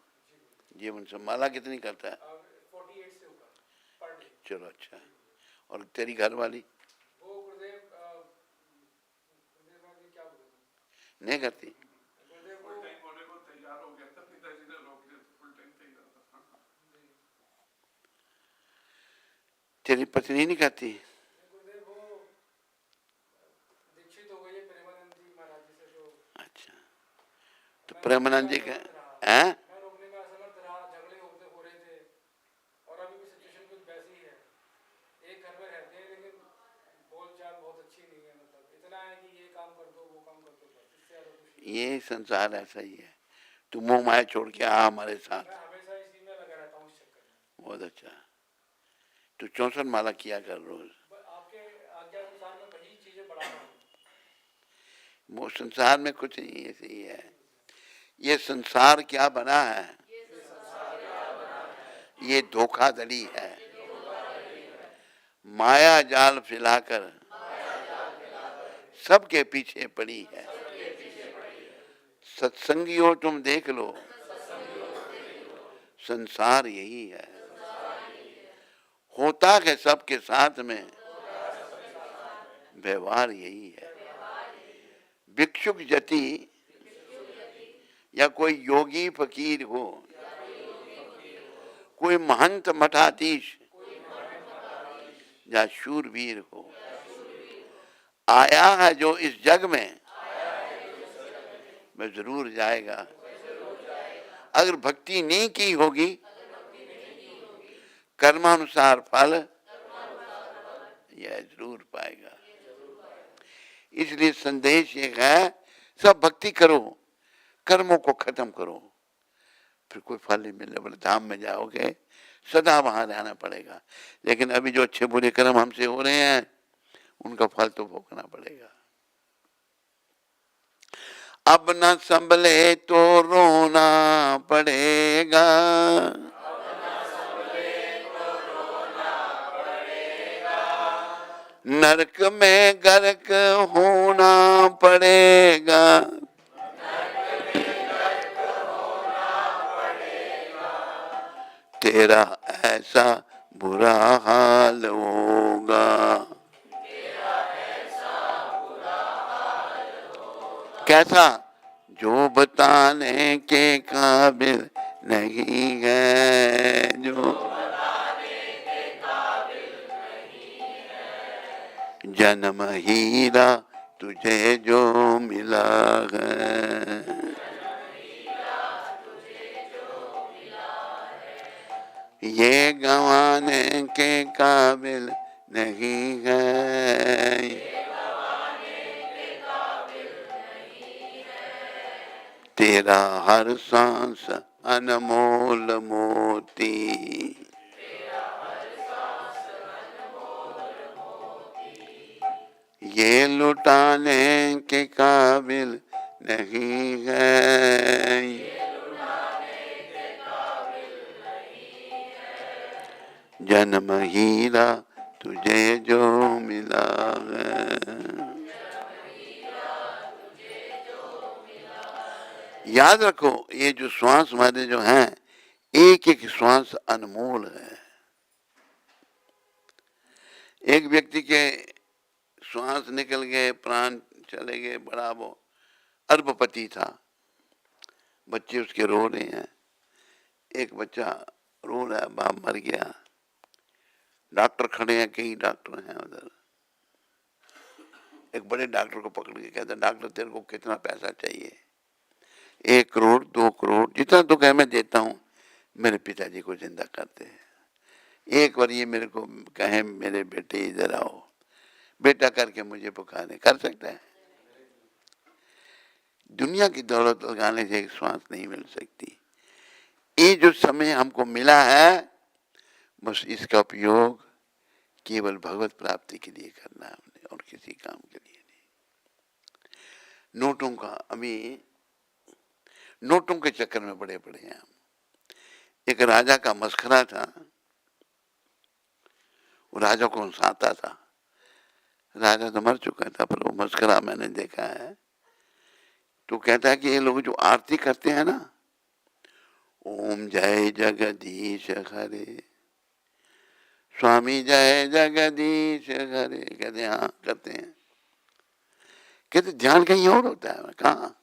जीवन से। माला कितनी करता है? 48 से ऊपर पर डे। चलो अच्छा है। और तेरी घर वाली? वो गुरुदेव क्या नहीं करती? तेरी पत्नी नहीं करती? दीक्षित हो गई है प्रेमानंद जी महाराज जी से। तो अच्छा, तो प्रेमानंद जी का है? मैं रोकने में असमर्थ रहा, झगड़े हो रहे थे, और अभी भी सिचुएशन कुछ वैसी ही है। एक घर में रहते हैं, लेकिन बोलचाल बहुत अच्छी नहीं है। मतलब इतना है कि ये काम कर दो, वो काम कर दो, बस। इससे ज्यादा कुछ नहीं। ये संसार ऐसा ही है। तू मोह माया छोड़ के आ हमारे साथ। मैं हमेशा इसी में लगा रहता हूँ, इस चक्कर में। बहुत अच्छा। तू 64 माला किया कर रोज। आपके आज्ञा अनुसार मैं वही चीजें बढ़ा रहा हूँ। वो संसार में कुछ नहीं, ऐसे ही है। ये संसार क्या बना है? ये धोखाधड़ी है। माया जाल फैलाकर सबके पीछे पड़ी है। सत्संगियों तुम देख लो, संसार यही है। होता है सबके साथ में, व्यवहार यही है। भिक्षुक जति या कोई योगी फकीर हो, कोई महंत मठाधीश या शूरवीर हो, आया है जो इस जग में, वह जरूर जाएगा। अगर भक्ति नहीं की होगी, कर्मानुसार फल यह जरूर पाएगा। इसलिए संदेश एक है, सब भक्ति करो, कर्मों को खत्म करो, फिर कोई फल नहीं मिलने वाला। धाम में जाओगे सदा वहां रहना पड़ेगा। लेकिन अभी जो अच्छे बुरे कर्म हमसे हो रहे हैं उनका फल तो भोगना पड़ेगा। अब न संभले तो रोना पड़ेगा, नरक में गर्क होना पड़ेगा, तेरा ऐसा बुरा हाल होगा। कैसा? जो बताने के काबिल नहीं है, जो जन्म हीरा तुझे जो मिला है, ये गंवाने के काबिल नहीं है, तेरा हर सांस अनमोल मोती, ये लुटाने के काबिल नहीं है, जन्म हीरा तुझे जो मिला है। याद रखो, ये जो श्वास हमारे जो हैं, एक एक श्वास अनमोल है। एक व्यक्ति के श्वास निकल गए, प्राण चले गए, बड़ा वो अरबपति था, बच्चे उसके रो रहे हैं, एक बच्चा रो रहा है, बाप मर गया, डॉक्टर खड़े हैं, कई डॉक्टर हैं उधर, एक बड़े डॉक्टर को पकड़ के कहता, डॉक्टर तेरे को कितना पैसा चाहिए? 1 करोड़ 2 करोड़, जितना तो कहे मैं देता हूँ, मेरे पिताजी को जिंदा करते हैं। एक बार ये मेरे को कहे, मेरे बेटे इधर आओ, बेटा करके मुझे पुकारे, कर सकता है? दुनिया की दौलत लगाने से एक श्वास नहीं मिल सकती। ये जो समय हमको मिला है, बस इसका उपयोग केवल भगवत प्राप्ति के लिए करना है हमने, और किसी काम के लिए नहीं। नोटों का, अभी नोटों के चक्कर में बड़े बड़े हैं हम। एक राजा का मस्खरा था, वो राजा को हंसाता था, राजा तो मर चुका था, पर वो मस्खरा मैंने देखा है। तो कहता है कि ये लोग जो आरती करते हैं ना, ओम जय जगदीश हरे, स्वामी जय जगदीश हरे, कहते हैं हाँ करते हैं। कहते ध्यान कहीं और होता है। कहाँ?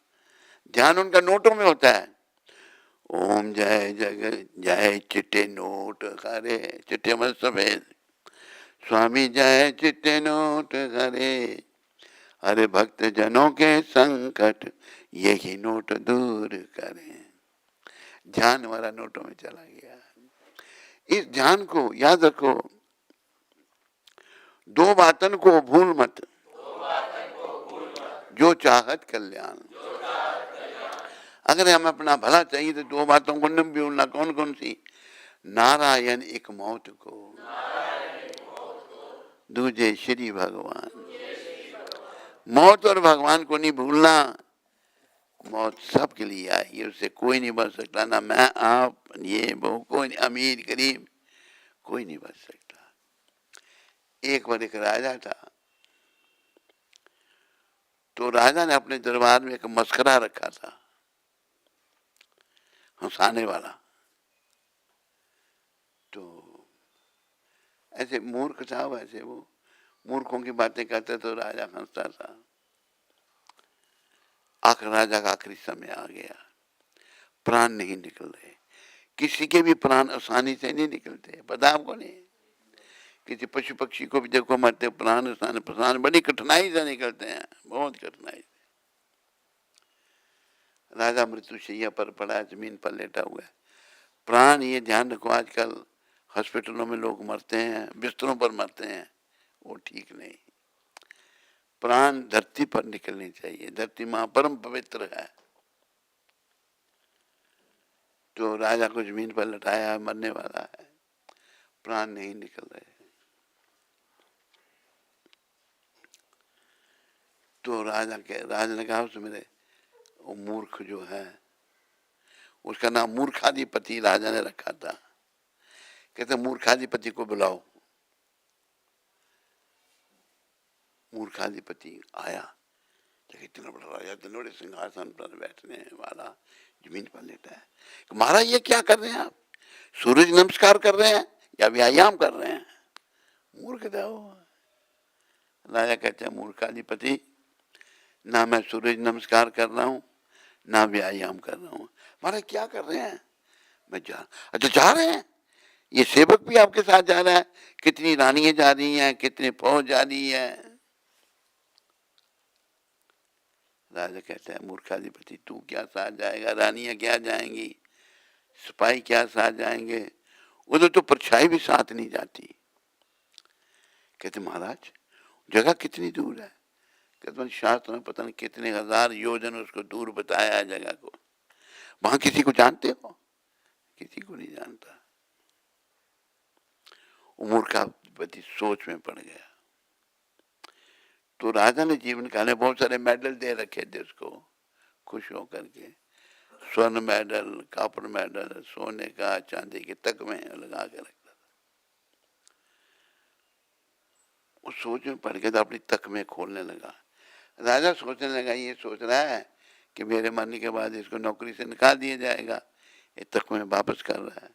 ध्यान उनका नोटों में होता है। ओम जय जय चिट्टे नोट हरे, चिट्टे मतलब सफेद, स्वामी जय चिट्टे नोट हरे, हरे भक्त जनों के संकट यही नोट दूर करें। ध्यान हमारा नोटों में चला गया। इस ध्यान को याद रखो, 2 बातन को भूल मत, जो चाहत कल्याण। अगर हम अपना भला चाहिए तो 2 बातों को न भूलना। कौन कौन सी? नारायण एक मौत को, दूजे श्री भगवान। मौत और भगवान को नहीं भूलना। मौत सबके लिए आई है, उससे कोई नहीं बच सकता, ना मैं आप ये वो, कोई नहीं, अमीर गरीब कोई नहीं बच सकता। एक बार एक राजा था, तो राजा ने अपने दरबार में एक मस्खरा रखा था, हंसाने वाला। तो ऐसे मूर्ख था, वैसे वो मूर्खों की बातें करते तो राजा हंसता था। आखिर राजा का आखिरी समय आ गया, प्राण नहीं निकल रहे। किसी के भी प्राण आसानी से नहीं निकलते, पता आपको नहीं? किसी पशु पक्षी को भी देखो मरते, प्राण आसानी, प्राण बड़ी कठिनाई से निकलते हैं, बहुत कठिनाई से। राजा मृत्युशैया पर पड़ा, जमीन पर लेटा हुआ है। प्राण, ये ध्यान रखो, आजकल हॉस्पिटलों में लोग मरते हैं, बिस्तरों पर मरते हैं, वो ठीक नहीं। प्राण धरती पर निकलनी चाहिए, धरती मां परम पवित्र है। तो राजा को जमीन पर लटाया, मरने वाला है। प्राण नहीं निकल रहे। तो राजा ने कहा उसमें मेरे वो मूर्ख जो है, उसका नाम मूर्खाधिपति राजा ने रखा था। कहते मूर्खाधिपति को बुलाओ। मूर्खाधिपति आया, इतना बड़ा राजा, इतने बड़े सिंहासन पर बैठने वाला जमीन पर लेटा है। महाराज ये क्या कर रहे हैं आप? सूरज नमस्कार कर रहे हैं या व्यायाम कर रहे हैं? मूर्ख था वो। राजा कहते हैं मूर्खाधिपति, ना मैं सूरज नमस्कार कर रहा हूं ना व्यायाम कर रहा हूं। महाराज क्या कर रहे हैं? मैं अच्छा जा रहे हैं, ये सेवक भी आपके साथ जा रहा है, कितनी रानियां जा रही हैं, कितने फौज जा रही है। राजा कहते हैं मूर्खाधिपति तू क्या साथ जाएगा, रानियां क्या जाएंगी, सिपाही क्या साथ जाएंगे, उधर तो परछाई भी साथ नहीं जाती। कहते महाराज जगह कितनी दूर है? कहते शास्त्र में पता नहीं कितने हजार योजन उसको दूर बताया है जगह को। वहां किसी को जानते हो? किसी को नहीं जानता। मूर्खाधिपति सोच में पड़ गया। तो राजा ने जीवन काल में बहुत सारे मेडल दे रखे थे उसको, खुश होकर के, स्वर्ण मेडल, कॉपर मेडल, सोने का, चांदी के तकमे लगा के रखता था। वो सोच में पड़ गया तो अपनी तकमे खोलने लगा। राजा सोचने लगा ये सोच रहा है कि मेरे मरने के बाद इसको नौकरी से निकाल दिया जाएगा, ये तकमे वापस कर रहा है।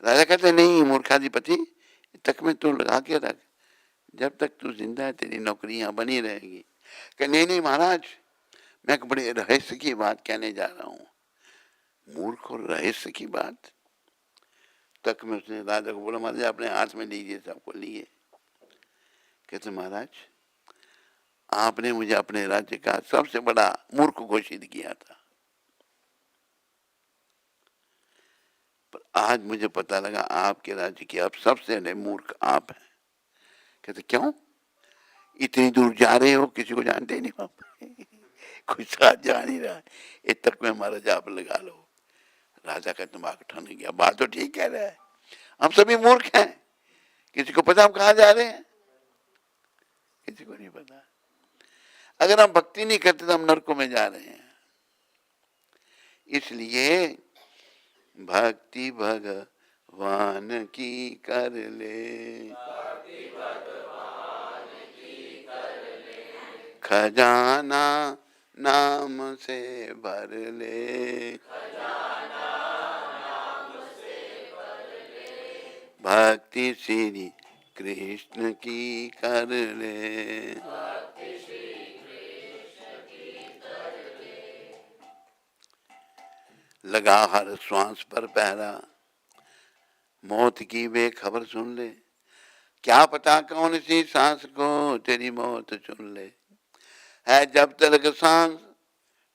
राजा कहते नहीं मूर्खाधिपति, तकमे तो लगा के रख, जब तक तू जिंदा है तेरी नौकरी यहाँ बनी रहेगी। कि नहीं महाराज मैं एक बड़े रहस्य की बात कहने जा रहा हूँ। मूर्ख और रहस्य की बात। तक में उसने राजा को बोला महाराज अपने हाथ में लीजिए, सबको लिए। कहते महाराज आपने मुझे अपने राज्य का सबसे बड़ा मूर्ख घोषित किया था, पर आज मुझे पता लगा आपके राज्य के अब सबसे बड़े मूर्ख आप हैं। कहते क्यों? इतनी दूर जा रहे हो, किसी को जानते ही नहीं आप कोई साथ जा नहीं रहा, इस तक में हमारा जाप लगा लो। राजा का दिमाग ठन गया, बात तो ठीक कह रहा है, हम सभी मूर्ख हैं, किसी को पता हम कहाँ जा रहे हैं? किसी को नहीं पता। अगर हम भक्ति नहीं करते तो हम नरकों में जा रहे हैं। इसलिए भक्ति भगवान की कर ले, खजाना नाम से भर ले, भक्ति श्री कृष्ण की कर ले। लगा हर श्वास पर पहरा, मौत की बेखबर सुन ले, क्या पता कौन सी सांस को तेरी मौत चुन ले। है जब तक सांस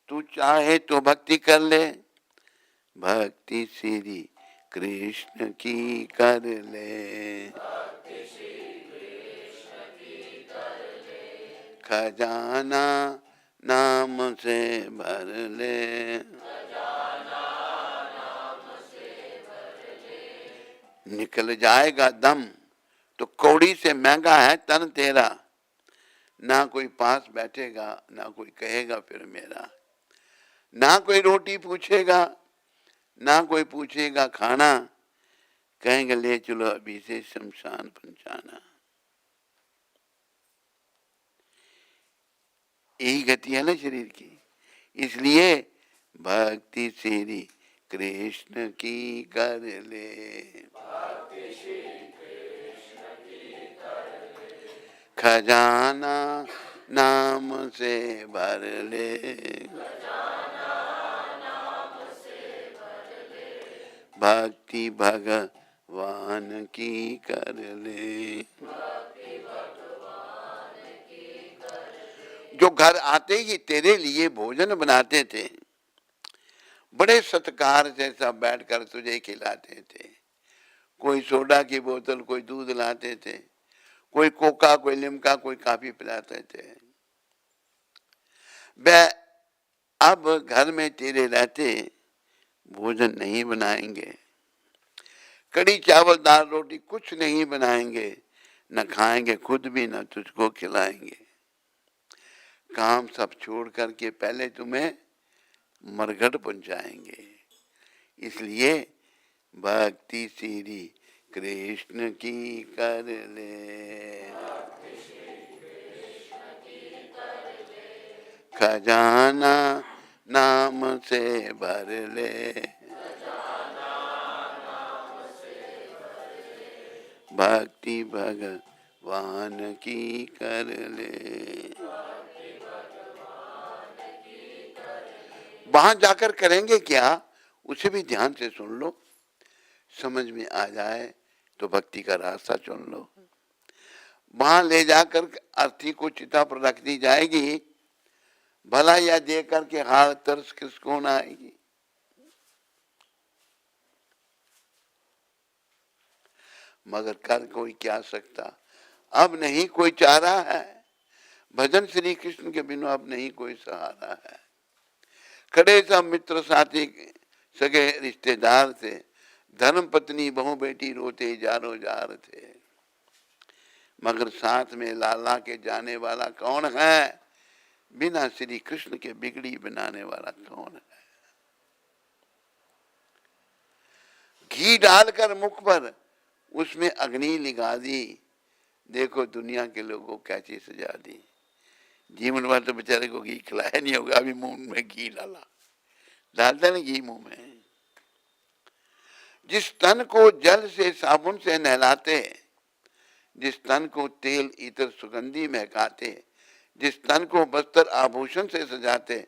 तू चाहे तो भक्ति कर ले, भक्ति श्री कृष्ण की कर ले, खजाना नाम से भर ले, निकल जाएगा दम तो कौड़ी से महंगा है तन तेरा, ना कोई पास बैठेगा ना कोई कहेगा फिर मेरा, ना कोई रोटी पूछेगा ना कोई पूछेगा खाना, कहेंगे ले चलो अभी से शमशान पंचाना। यही गति है ना शरीर की। इसलिए भक्ति श्री कृष्ण की कर ले, खजाना नाम से भर ले, भक्ति भगवान की कर ले। जो घर आते ही तेरे लिए भोजन बनाते थे, बड़े सत्कार से सब बैठकर तुझे खिलाते थे, कोई सोडा की बोतल कोई दूध लाते थे, कोई कोका कोई लिमका कोई काफी पिलाते थे। वे अब घर में तेरे रहते भोजन नहीं बनाएंगे, कड़ी चावल दाल रोटी कुछ नहीं बनाएंगे, न खाएंगे खुद भी, न तुझको खिलाएंगे। काम सब छोड़ करके पहले तुम्हें मरघट पहुंचाएंगे। इसलिए भक्ति श्री कृष्ण की कर ले, खजाना नाम से भर ले, भक्ति भगवान की कर ले। वहां जाकर करेंगे क्या, उसे भी ध्यान से सुन लो, समझ में आ जाए तो भक्ति का रास्ता चुन लो। वहां ले जाकर अर्थी को चिता पर रख दी जाएगी, भला यह देख करके हार तरस किसको न आएगी। मगर कर कोई क्या सकता, अब नहीं कोई चारा है, भजन श्री कृष्ण के बिना अब नहीं कोई सहारा है। खड़े सब मित्र साथी सगे रिश्तेदार थे, धर्म पत्नी बहू बेटी रोते जारो जार थे, मगर साथ में लाला के जाने वाला कौन है, बिना श्री कृष्ण के बिगड़ी बनाने वाला कौन है। घी डालकर मुख पर उसमें अग्नि लगा दी, देखो दुनिया के लोगों कैसी सजा दी। जीवन भर तो बेचारे को घी खिलाया नहीं होगा, अभी मुंह में घी डालता नहीं घी मुंह में। जिस तन को जल से साबुन से नहलाते, जिस तन को तेल इतर सुगंधी महकाते, जिस तन को वस्त्र आभूषण से सजाते,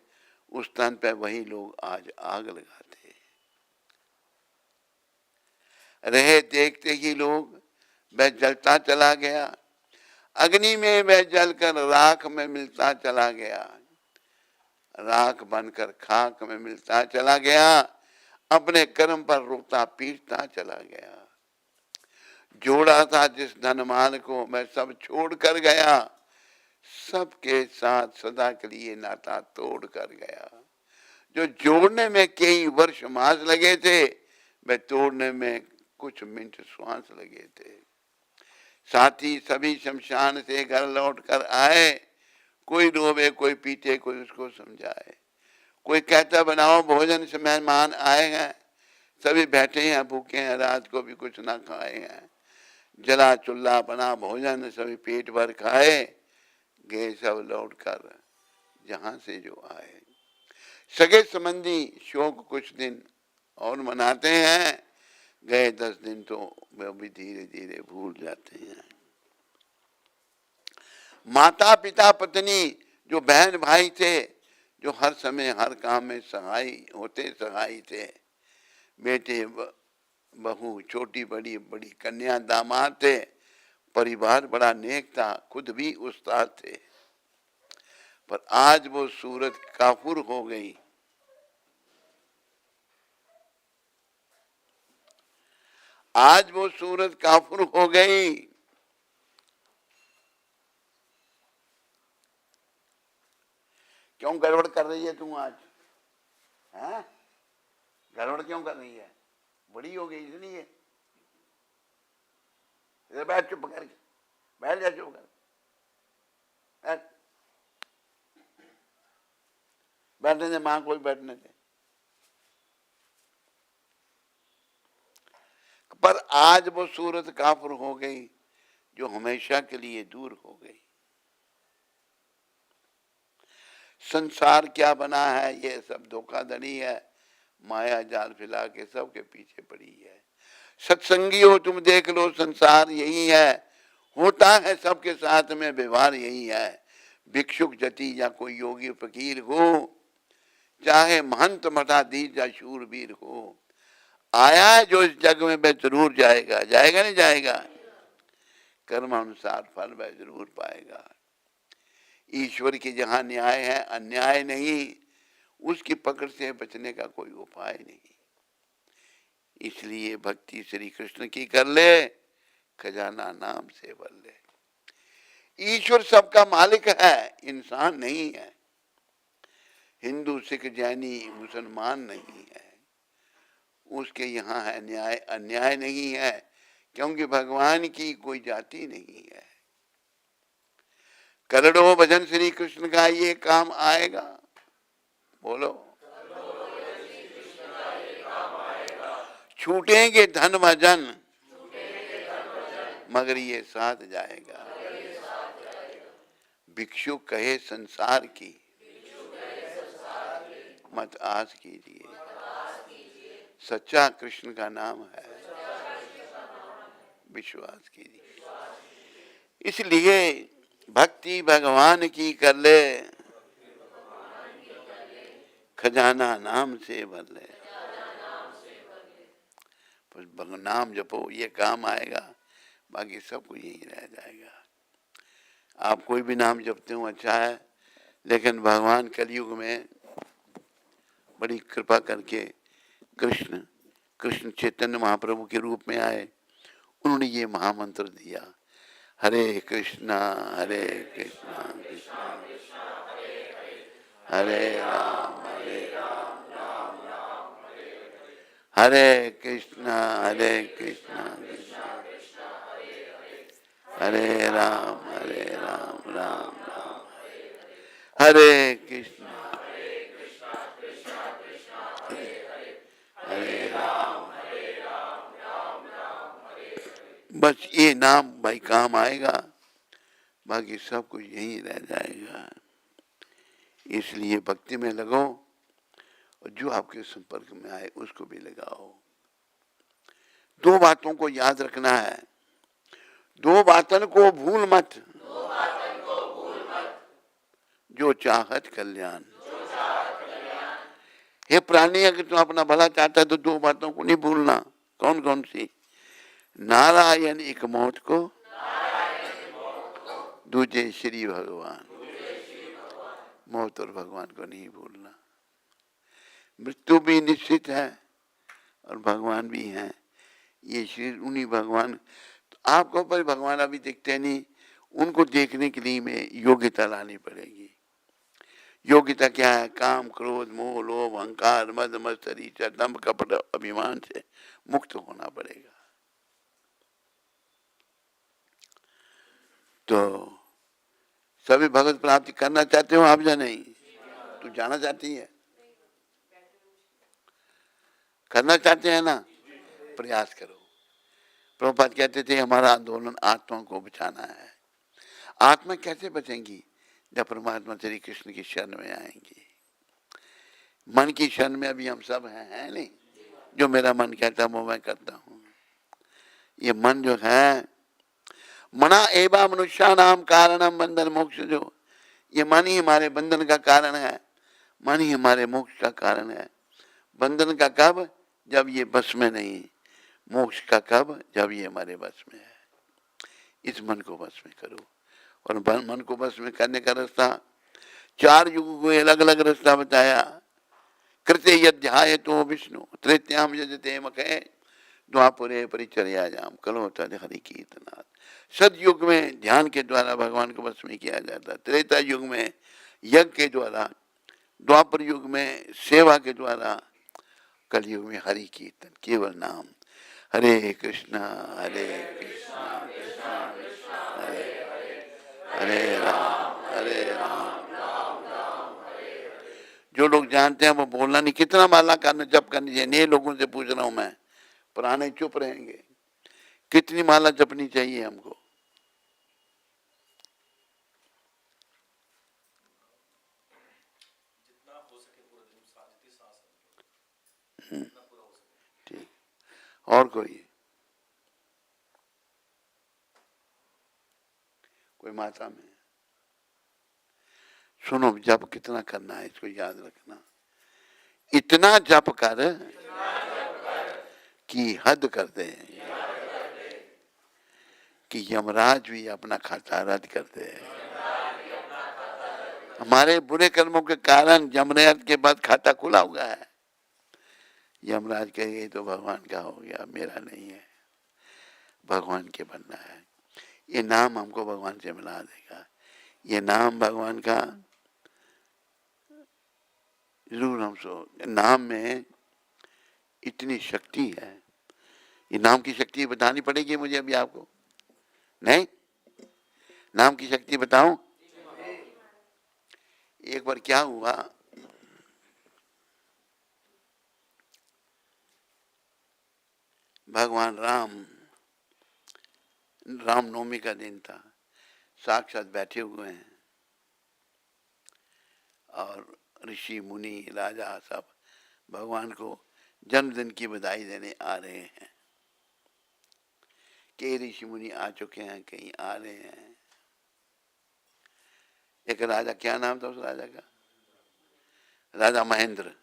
उस तन पे वही लोग आज आग लगाते। रहे देखते ही लोग, वह जलता चला गया, अग्नि में वह जलकर राख में मिलता चला गया, राख बनकर खाक में मिलता चला गया, अपने कर्म पर रोता पीटता चला गया। जोड़ा था जिस धनमाल को मैं सब छोड़ कर गया, सबके साथ सदा के लिए नाता तोड़ कर गया। जो जोड़ने में कई वर्ष मास लगे थे, वह तोड़ने में कुछ मिनट श्वास लगे थे। साथी सभी शमशान से घर लौट कर आए, कोई रोवे कोई पीटे कोई उसको समझाए, कोई कहता बनाओ भोजन से मेहमान आए हैं, सभी बैठे हैं भूखे हैं, रात को भी कुछ ना खाए हैं। जला चुल्ला बना भोजन सभी पेट भर खाए, गए सब लौट कर जहां से जो आए। सगे संबंधी शोक कुछ दिन और मनाते हैं, गए 10 दिन तो वे भी धीरे धीरे भूल जाते हैं। माता पिता पत्नी जो बहन भाई थे, जो हर समय हर काम में सहाय होते सहाय थे, बेटे बहू छोटी बड़ी बड़ी कन्या दामाद थे, परिवार बड़ा नेक था, खुद भी उस्ताद थे, पर आज वो सूरत काफुर हो गई। आज वो सूरत काफुर हो गई। क्यों गड़बड़ कर रही है तू आज, हैं? गड़बड़ क्यों कर रही है, बड़ी हो गई इसलिए। इधर बैठ चुप करके, बैठ जा चुप कर, बैठने दे, मां को भी बैठने दे। पर आज वो सूरत काफुर हो गई जो हमेशा के लिए दूर हो गई। संसार क्या बना है, ये सब धोखाधड़ी है, माया जाल फैला के सबके पीछे पड़ी है। सत्संगी हो तुम देख लो, संसार यही है, होता है सबके साथ में व्यवहार यही है। भिक्षुक जति या कोई योगी फकीर हो, चाहे महंत मठाधीश या शूरवीर हो, आया है जो इस जग में वह जरूर जाएगा, जाएगा नहीं जाएगा, कर्म अनुसार फल वह जरूर पाएगा। ईश्वर के जहां न्याय है, अन्याय नहीं, उसकी पकड़ से बचने का कोई उपाय नहीं। इसलिए भक्ति श्री कृष्ण की कर ले, खजाना नाम से भर ले। ईश्वर सबका मालिक है, इंसान नहीं है। हिंदू सिख जैनी मुसलमान नहीं है, उसके यहाँ है न्याय, अन्याय नहीं है, क्योंकि भगवान की कोई जाति नहीं है। करोड़ों भजन श्री कृष्ण का ये काम आएगा, बोलो। छूटेंगे धन भजन, मगर ये साथ जाएगा। भिक्षु कहे संसार की, मत आस कीजिए, सच्चा कृष्ण का नाम है, विश्वास कीजिए। इसलिए भक्ति भगवान की कर ले, खजाना नाम से भर ले। नाम जपो, ये काम आएगा, बाकी सब कुछ यही रह जाएगा। आप कोई भी नाम जपते हो अच्छा है, लेकिन भगवान कलयुग में बड़ी कृपा करके कृष्ण चैतन्य महाप्रभु के रूप में आए। उन्होंने ये महामंत्र दिया, हरे कृष्णा कृष्णा हरे राम हरे कृष्णा कृष्णा हरे राम राम राम हरे कृष्णा हरे राम। बस ये नाम भाई काम आएगा, बाकी सब कुछ यही रह जाएगा। इसलिए भक्ति में लगो, और जो आपके संपर्क में आए उसको भी लगाओ। दो बातों को याद रखना है, दो बातन को भूल मत, जो चाहत कल्याण। हे प्राणी, अगर तुम अपना भला चाहता है तो दो बातों को नहीं भूलना। कौन कौन सी? नारायण एक मौत को, दूजे श्री भगवान। मौत और भगवान को नहीं भूलना। मृत्यु भी निश्चित है और भगवान भी हैं। ये श्री उन्हीं भगवान, तो आपको पर भगवान अभी दिखते नहीं, उनको देखने के लिए में योग्यता लानी पड़ेगी। योग्यता क्या है? काम क्रोध मोह लोभ अहंकार मद मत्सरी दंभ कपट अभिमान से मुक्त होना पड़ेगा। तो सभी भगवत प्राप्ति करना चाहते हो आप या नहीं? तू जाना चाहती है? करना चाहते हैं ना? प्रयास करो। प्रभुपाद कहते थे हमारा आंदोलन आत्मा को बचाना है। आत्मा कैसे बचेंगी? जब परमात्मा श्री कृष्ण की शरण में आएंगी। मन की शरण में अभी हम सब हैं नहीं? जो मेरा मन कहता है वो मैं करता हूँ। ये मन जो है, मना एवं मनुष्य नाम कारणम बंधन मोक्ष, जो ये मन ही हमारे बंधन का कारण है, मन ही हमारे मोक्ष का कारण है। बंधन का कब? जब ये बस में नहीं। मोक्ष का कब? जब ये हमारे बस में है। इस मन को बस में करो। और मन को बस में करने का रास्ता, चार युग को अलग अलग रास्ता बताया। कृत्य यध्याय तो विष्णु तृतीयाम यजते मखे द्वापुरे परिचर्यायाम कलो तद हरि कीर्तनाथ। सतयुग में ध्यान के द्वारा भगवान को बस में किया जाता, त्रेता युग में यज्ञ के द्वारा, द्वापर युग में सेवा के द्वारा, कलयुग में हरि कीर्तन, केवल नाम। हरे कृष्णा कृष्णा हरे राम। जो लोग जानते हैं वो बोलना नहीं, कितना माला करना जप करनी चाहिए। नए लोगों से पूछ रहा हूं मैं, पुराने चुप रहेंगे। कितनी माला जपनी चाहिए हमको? जितना हो सके पूरे दिन जितनी सांस है जितना पूरा हो सके। ठीक। और कोई माता में सुनो, जप कितना करना है इसको याद रखना। इतना जप कर कि हद कर दे, कि यमराज भी अपना खाता रद्द कर दे। हमारे बुरे कर्मों के कारण यमराज के बाद खाता खुला हुआ है। यमराज कहे तो भगवान का हो गया, मेरा नहीं है, भगवान के बनना है। ये नाम हमको भगवान से मिला देगा। ये नाम भगवान का जरूर हम सो। नाम में इतनी शक्ति है। ये नाम की शक्ति बतानी पड़ेगी मुझे अभी आपको, नहीं? नाम की शक्ति बताऊं? एक बार क्या हुआ, भगवान रामनवमी का दिन था, साक्षात बैठे हुए हैं और ऋषि मुनि राजा सब भगवान को जन्मदिन की बधाई देने आ रहे हैं। कई ऋषि मुनि आ चुके हैं, कहीं आ रहे हैं। एक राजा, क्या नाम था उस राजा का? राजा महेंद्र।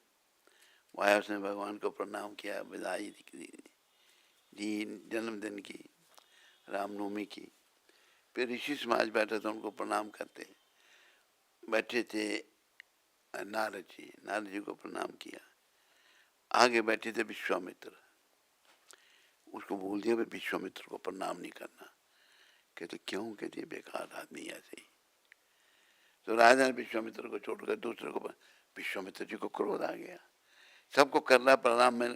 वह उसने भगवान को प्रणाम किया, बधाई दी जन्मदिन की, रामनवमी की। फिर ऋषि समाज बैठे थे, उनको प्रणाम करते बैठे थे। नारद जी को प्रणाम किया। आगे बैठे थे विश्वामित्र, उसको बोल दिया विश्वामित्र को प्रणाम नहीं करना। कहते क्यों? कहते बेकार आदमी ऐसे ही। तो राजा ने विश्वामित्र को छोड़कर दूसरे को, विश्वामित्र जी को क्रोध आ गया, सबको करना प्रणाम, मैंने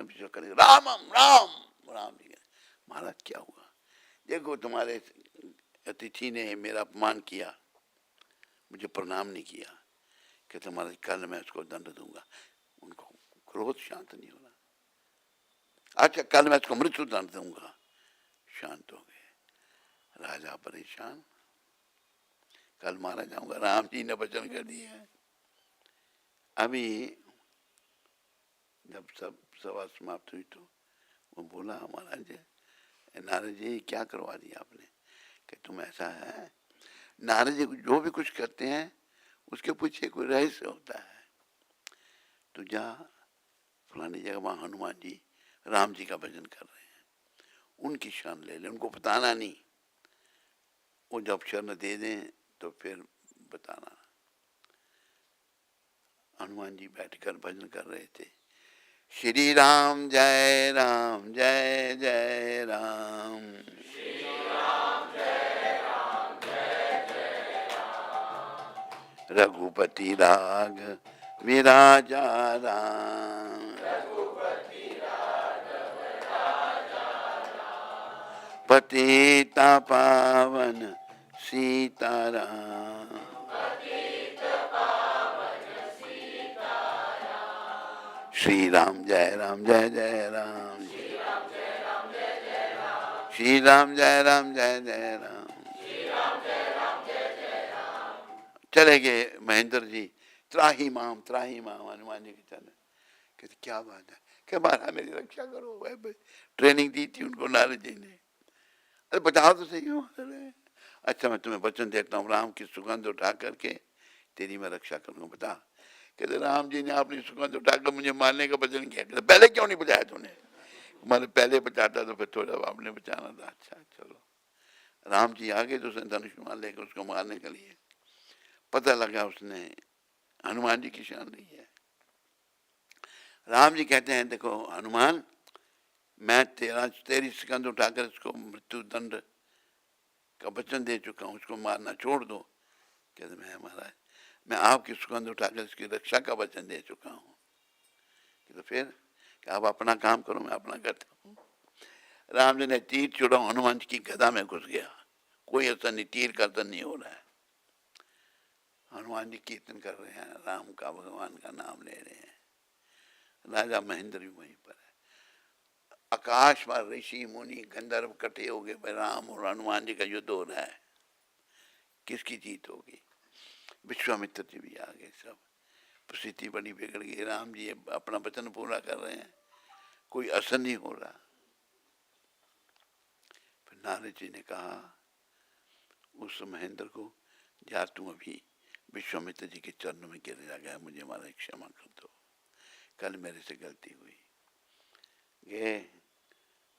राम राम राम जी। महाराज क्या हुआ? देखो तुम्हारे अतिथि ने मेरा अपमान किया, मुझे प्रणाम नहीं किया। कहते महाराज कल मैं उसको दंड दूंगा। उनको क्रोध शांत नहीं हो रहा। अच्छा कल मैं उसको मृत्यु दंड दूंगा। शांत हो गए। राजा परेशान, कल मारा जाऊंगा। राम जी ने वचन कर दिया है। अभी जब सब सभा समाप्त हुई तो वो बोला, महाराज नारद जी क्या करवा दिया आपने? कि तुम ऐसा है, नारद जी जो भी कुछ करते हैं उसके पीछे कोई रहस्य होता है। तो जा फलानी जगह, वहां हनुमान जी राम जी का भजन कर रहे हैं, उनकी शरण ले ले, उनको बताना नहीं। वो जब शरण दे दें तो फिर बताना। हनुमान जी बैठकर भजन कर रहे थे। श्री राम जय राम जय जय राम, रघुपति राग विराजा राम, पतिता पावन सीताराम, श्री राम जय जय राम, श्री राम जय जय राम। चले गए महेंद्र जी, त्राही माम हनुमान जी के चले। कहते क्या बात है? क्या महाराज मेरी रक्षा करो। ट्रेनिंग दी थी उनको नारद जी ने। अरे बताओ तो सही हो। अच्छा मैं तुम्हें वचन देता हूँ, राम की सुगंध उठा करके तेरी मैं रक्षा करूंगा। बता। कहते राम जी ने अपनी सुगंध उठाकर मुझे मारने का वचन किया। कहते पहले क्यों नहीं बचाया तूने? मैंने पहले बचाता तो फिर थोड़ा आपने बचाना था। अच्छा चलो, राम जी आगे तो उसने धनुष मार लेकर उसको मारने के लिए। पता लगा उसने हनुमान जी की शरण ली है। राम जी कहते हैं देखो हनुमान, मैं तेरी सुगंध उठाकर इसको मृत्यु दंड का वचन दे चुका हूँ, उसको मारना छोड़ दो। कहते मैं महाराज, मैं आपकी सुगंध उठाकर इसकी रक्षा का वचन दे चुका हूँ। तो फिर आप अपना काम करो, मैं अपना करता हूँ। राम जी ने तीर चुड़ा, हनुमान जी की गदा में घुस गया। कोई असर नहीं, तीर का असर नहीं हो रहा है। हनुमान जी कीर्तन कर रहे हैं, राम का भगवान का नाम ले रहे हैं। राजा महेंद्र भी वहीं पर है। आकाश में ऋषि मुनि गंधर्व इकट्ठे हो गए, राम और हनुमान जी का युद्ध हो रहा है, किसकी जीत होगी? विश्वामित्र जी भी आ गए। सब स्थिति बड़ी बिगड़ गई। राम जी अपना वचन पूरा कर रहे हैं, कोई असर नहीं हो रहा। फिर नारद जी ने कहा उस महेंद्र को, जा तुम अभी विश्वामित्र जी के चरणों में गिर जा गया, मुझे हमारा क्षमा कर दो, कल मेरे से गलती हुई। गए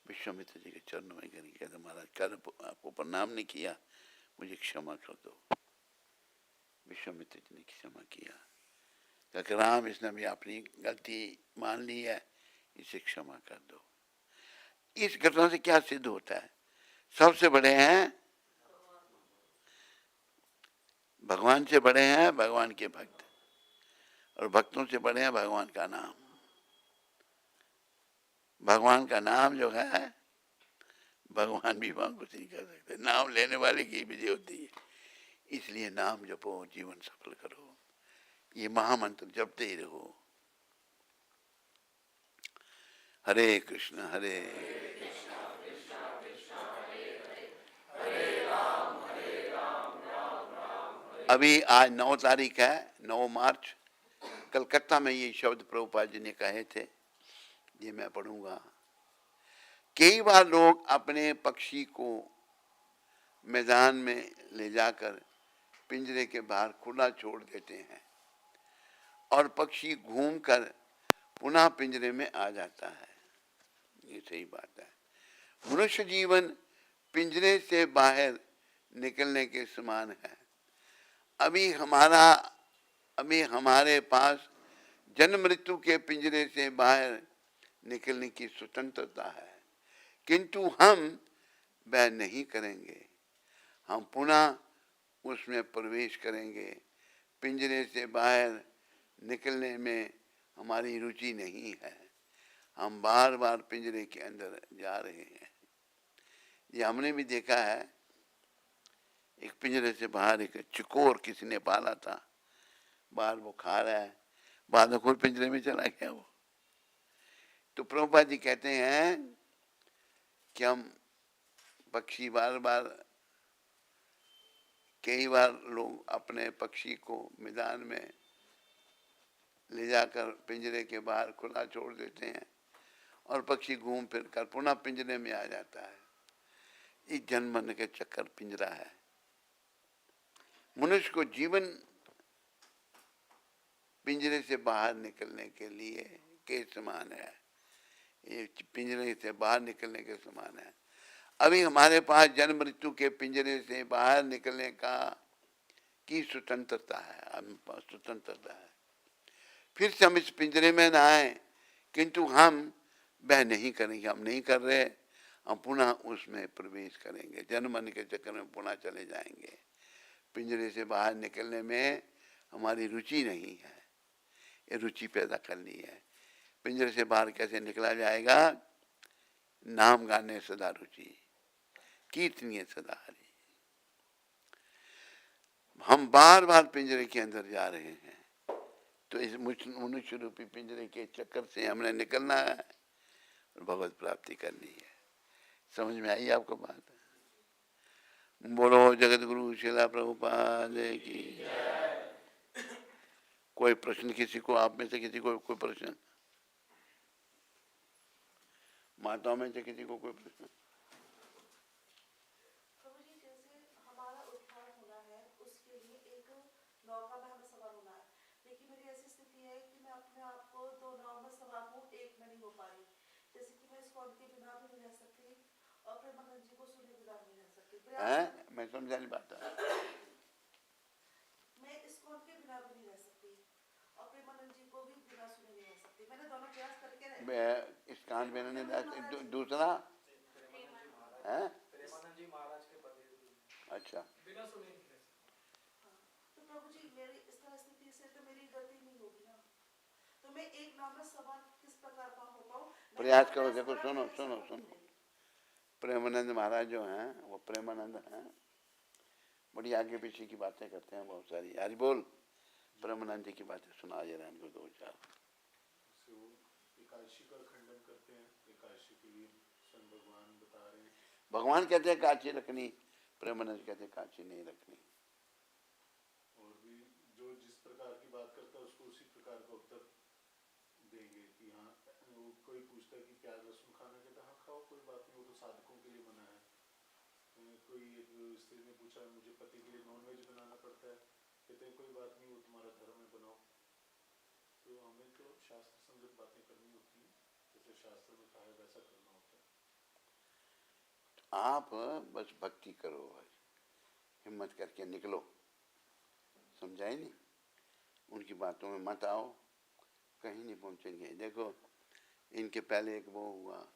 विश्वामित्र जी के चरणों में गिर गया। महाराज कल आपको प्रणाम नहीं किया, मुझे क्षमा कर दो। विश्वामित्र जी ने क्षमा किया। कहा राम, इसने भी अपनी गलती मान ली है, इसे क्षमा कर दो। इस घटना से क्या सिद्ध होता है? सबसे बड़े हैं भगवान से बड़े हैं भगवान के भक्त, और भक्तों से बड़े हैं भगवान का नाम। भगवान का नाम जो है, भगवान भी वहां कुछ नहीं कर सकते, नाम लेने वाले की विजय होती है। इसलिए नाम जपो, जीवन सफल करो, ये महामंत्र जपते ही रहो। हरे कृष्ण हरे अभी आज 9 तारीख है, 9 मार्च। कलकत्ता में ये शब्द प्रभुपाद जी ने कहे थे, ये मैं पढ़ूंगा। कई बार लोग अपने पक्षी को मैदान में ले जाकर पिंजरे के बाहर खुला छोड़ देते हैं और पक्षी घूमकर पुनः पिंजरे में आ जाता है। ये सही बात है। मनुष्य जीवन पिंजरे से बाहर निकलने के समान है। अभी हमारे पास जन्म मृत्यु के पिंजरे से बाहर निकलने की स्वतंत्रता है, किंतु हम वह नहीं करेंगे। हम पुनः उसमें प्रवेश करेंगे। पिंजरे से बाहर निकलने में हमारी रुचि नहीं है। हम बार बार पिंजरे के अंदर जा रहे हैं। ये हमने भी देखा है। एक पिंजरे से बाहर एक चिकोर किसी ने पाला था, बाहर वो खा रहा है, बाद में खुद पिंजरे में चला गया वो। तो प्रभुपाद जी कहते हैं कि हम पक्षी कई बार लोग अपने पक्षी को मैदान में ले जाकर पिंजरे के बाहर खुला छोड़ देते हैं और पक्षी घूम फिर कर पुनः पिंजरे में आ जाता है। इस जन्म मरण के चक्कर पिंजरा है। मनुष्य को जीवन पिंजरे से बाहर निकलने के लिए के समान है। ये पिंजरे से बाहर निकलने के समान है। अभी हमारे पास जन्म मृत्यु के पिंजरे से बाहर निकलने की स्वतंत्रता है। हम स्वतंत्रता है। फिर से हम इस पिंजरे में न आए, किंतु हम वह नहीं करेंगे। हम नहीं कर रहे, हम पुनः उसमें प्रवेश करेंगे। जन्म मरण के चक्कर में पुनः चले जाएंगे। पिंजरे से बाहर निकलने में हमारी रुचि नहीं है। ये रुचि पैदा करनी है। पिंजरे से बाहर कैसे निकला जाएगा? नाम गाने सदा रुचि, कीर्तनीय सदा हरि। हम बार बार पिंजरे के अंदर जा रहे हैं, तो इस मनुष्य रूपी पिंजरे के चक्कर से हमने निकलना है और भगवत प्राप्ति करनी है। समझ में आई आपको बात? बोलो जगत गुरु शिला प्रभुपाद की। कोई प्रश्न किसी को, आप में से किसी को कोई प्रश्न? माताओं में से किसी को कोई प्रश्न? प्रभु जी, जैसे हमारा उद्धार होना है, उसके लिए एक नौका में हमें सवार होना है, लेकिन मेरी ऐसी स्थिति है कि मैं अपने आप को 2 नाव में सवार हूँ, एक में नहीं हो पा रही। जैसे कि मैं इस कौन के बिना भी नहीं रह सकती और प्रेमानंद जी को सुने बिना नहीं रह सकती। मैं समझा नहीं पाता। मैं इस कौन के बिना भी नहीं रह सकती और प्रेमानंद जी को भी बिना सुने नहीं रह सकती। मैंने दोनों प्रयास करके इस कांड में दूसरा है प्रेमानंद जी महाराज के पति। अच्छा, बिना सुने नहीं रह सकते। तो प्रभु जी, मेरी इस तरह स्थिति से तो मेरी गति नहीं होगी ना। तो मैं एक नाम में सवार किस प्रकार का हो पाऊं? प्रयास करो। देखो, सुनो। प्रेमानंद महाराज जो हैं, वो प्रेमानंद हैं, बड़ी आगे पीछे की बातें करते हैं बहुत सारी। यार बोल, प्रेमानंद जी की बातें सुना जरा इनको 2-4। एकादशी का खंडन करते हैं। एकादशी के लिए स्वयं भगवान बता रहे हैं। भगवान कहते हैं काची रखनी, प्रेमानंद कहते हैं काची नहीं रखनी। और भी जो जिस प्रकार की बात करता है उसको उसी प्रकार का उत्तर देंगे कि हाँ। वो कोई पूछता है कि प्याज लहसुन खाना, कहता है हाँ खाओ, कोई बात नहीं, वो तो साधकों के लिए मना है। कोई एक स्त्री ने पूछा मुझे पति के लिए नॉनवेज बनाना पड़ता है, कहते हैं कोई बात नहीं, वो तुम्हारा धर्म है, बनाओ। तो हमें तो शास्त्र संगत बातें करनी होती है, जैसे शास्त्र में कहा है वैसा करना होता है। आप बस भक्ति करो, हिम्मत करके निकलो। समझाए नहीं? उनकी बातों में मत आओ, कहीं नहीं पहुंचेंगे। देखो, इनके पहले एक वो हुआ,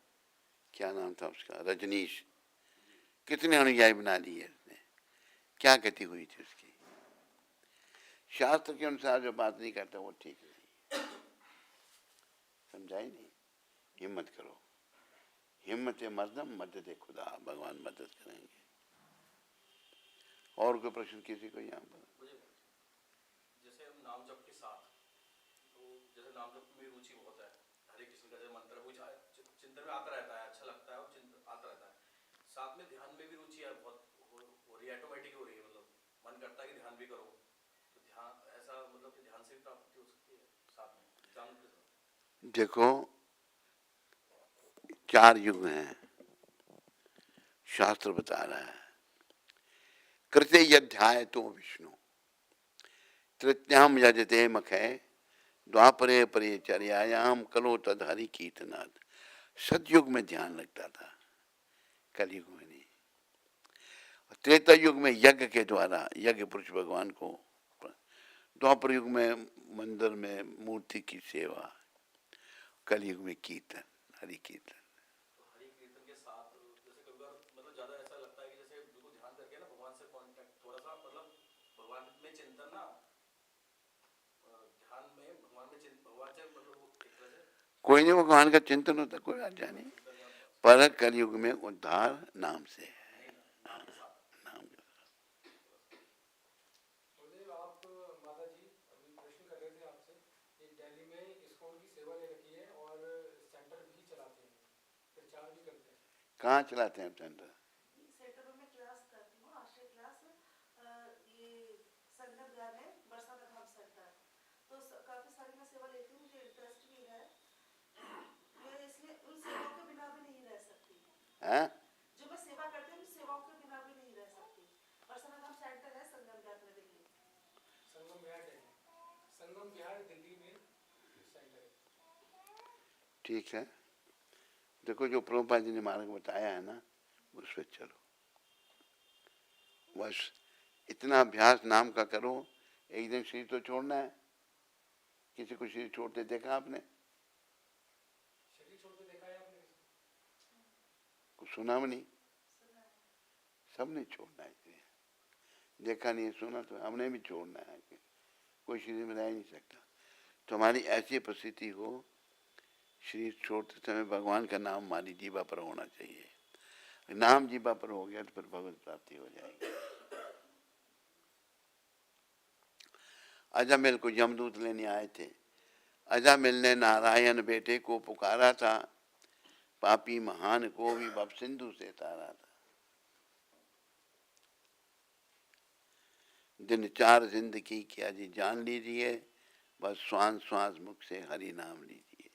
क्या नाम था उसका, रजनीश। कितने अनुयायी बना लिए उसने, क्या गति हुई थी उसकी। शास्त्र के अनुसार जो बात नहीं करता वो ठीक नहीं। समझाई नहीं? हिम्मत करो। हिम्मत मर्दम मदद खुदा, भगवान मदद करेंगे। और कोई प्रश्न किसी को यहाँ पर? मुझे जैसे हम नाम जप के साथ, तो जैसे नाम जप में रुचि बहुत है, हरे कृष्ण का जो मंत्र है वो चिंतन में आता रहता है, अच्छा लगता है और चिंतन आता रहता है। साथ में ध्यान में भी रुचि है बहुत, हो रही है, ऑटोमेटिक हो रही है, मतलब मन करता है कि ध्यान भी करो, तो ध्यान ऐसा मतलब कि ध्यान से भी प्राप्ति हो सकती है साथ में ध्यान के साथ। देखो 4 युग हैं, शास्त्र बता रहा है। कृते यध्याय तो विष्णु, तृतीयाम यजते मखे, द्वापरे परिचर्यायाम कलो तद हरि कीर्तनाद। सतयुग में ध्यान लगता था, कलयुग में नहीं। त्रेता युग में यज्ञ के द्वारा यज्ञ पुरुष भगवान को, द्वापर युग में मंदिर में मूर्ति की सेवा, कलयुग में कीर्तन, हरि कीर्तन। तो हरि कीर्तन के साथ जैसे कभी बार मतलब ज्यादा ऐसा लगता है कि जैसे बिल्कुल ध्यान करके ना भगवान से कांटेक्ट थोड़ा सा, मतलब भगवान में चिंतन ना, ध्यान में भगवान में भगवान से मतलब वो एक तरह से कोई नहीं भगवान का चिंतन होता, कोई बात नहीं, पर कलयुग में उद्धार नाम से है। नाम के साथ। नाम गुरुदेव, आप माता जी अभी प्रश्न कर रहे थे आपसे कि दिल्ली में इस्कॉन की सेवा ले रखी है और सेंटर भी चलाते हैं, प्रचार भी करते हैं। कहाँ चलाते हैं सेंटर? सेंटर में मैं क्लास करती हूँ, आश्रय क्लास, ये संगम विहार में बरसाना धाम सेंटर। तो काफी सारी मैं सेवा लेती हूँ, मुझे इंटरेस्ट भी है, मैं इसलिए उन सेवाओं के बिना भी नहीं रह सकती। हैं? जो मैं सेवा करती हूँ उन सेवाओं के बिना भी नहीं रह सकती। बरसाना धाम सेंटर है संगम विहार में, दिल्ली। संगम विहार है, संगम विहार दिल्ली में सेंटर है। ठीक है, देखो जो प्रभुपाद जी ने मार्ग बताया है ना, उस पर चलो। बस इतना अभ्यास नाम का करो, एक दिन शरीर तो छोड़ना है। किसी को शरीर छोड़ते देखा आपने? शरीर छोड़ते देखा है आपने किसी? कुछ सुना भी नहीं, सब ने छोड़ना है। देखा नहीं, सुना तो हमने भी छोड़ना है, कोई शरीर में रह नहीं सकता। तो हमारी ऐसी परिस्थिति हो, शरीर छोड़ते समय भगवान का नाम हमारी जीवा पर होना चाहिए। नाम जीवा पर हो गया तो फिर भगवत प्राप्ति हो जाएगी। अजामिल को यमदूत लेने आए थे। अजामिल ने नारायण बेटे को पुकारा था, पापी महान को भी भव सिंधु से तारा था। दिन 4 जिंदगी क्या जी जान लीजिए, बस श्वास श्वास मुख से हरि नाम लीजिए।